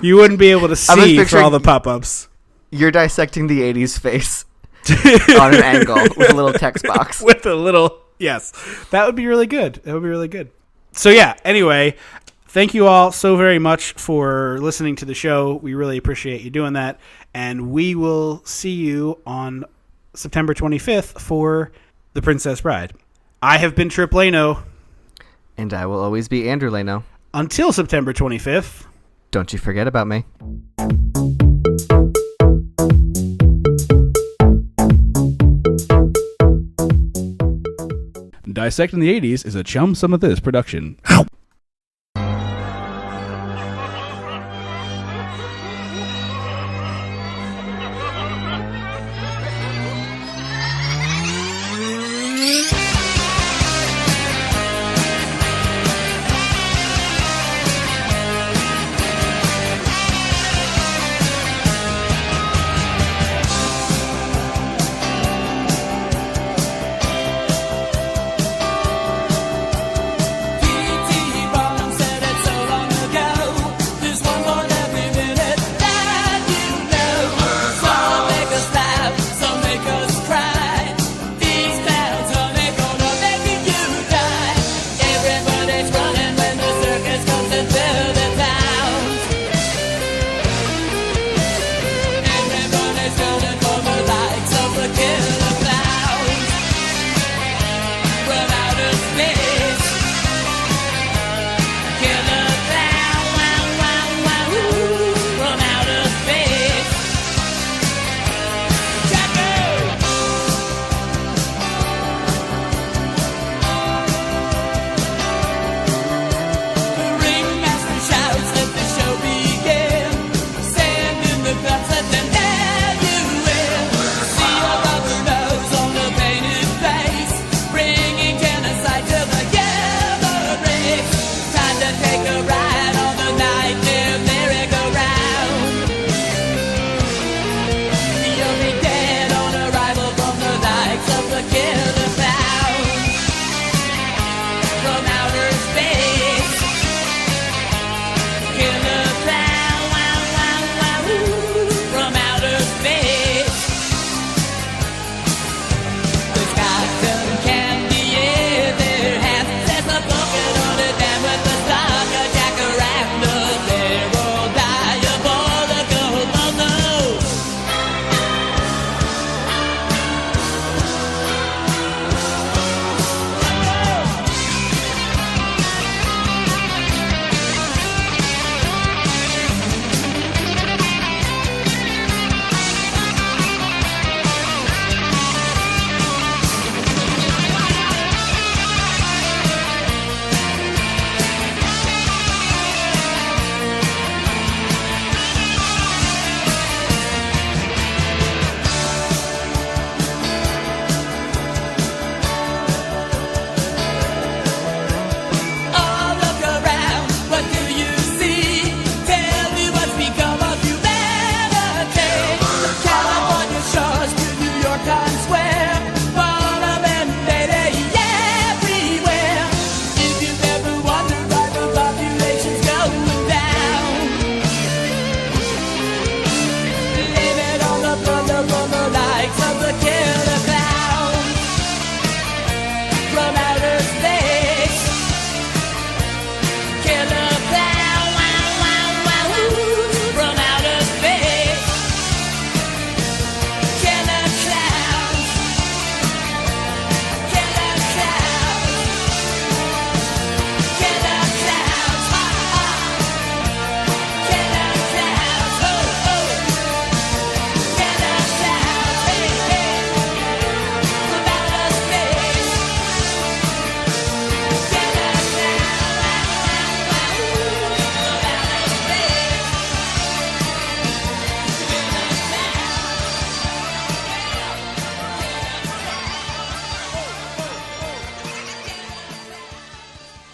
You wouldn't be able to see for all the pop-ups. You're dissecting the 80s face on an angle with a little text box. With a little, yes. That would be really good. That would be really good. So yeah, anyway, thank you all so very much for listening to the show. We really appreciate you doing that. And we will see you on September 25th for The Princess Bride. I have been Trip Leno. And I will always be Andrew Leno. Until September 25th. Don't you forget about me. Dissecting the 80s is a Chum Some of This production.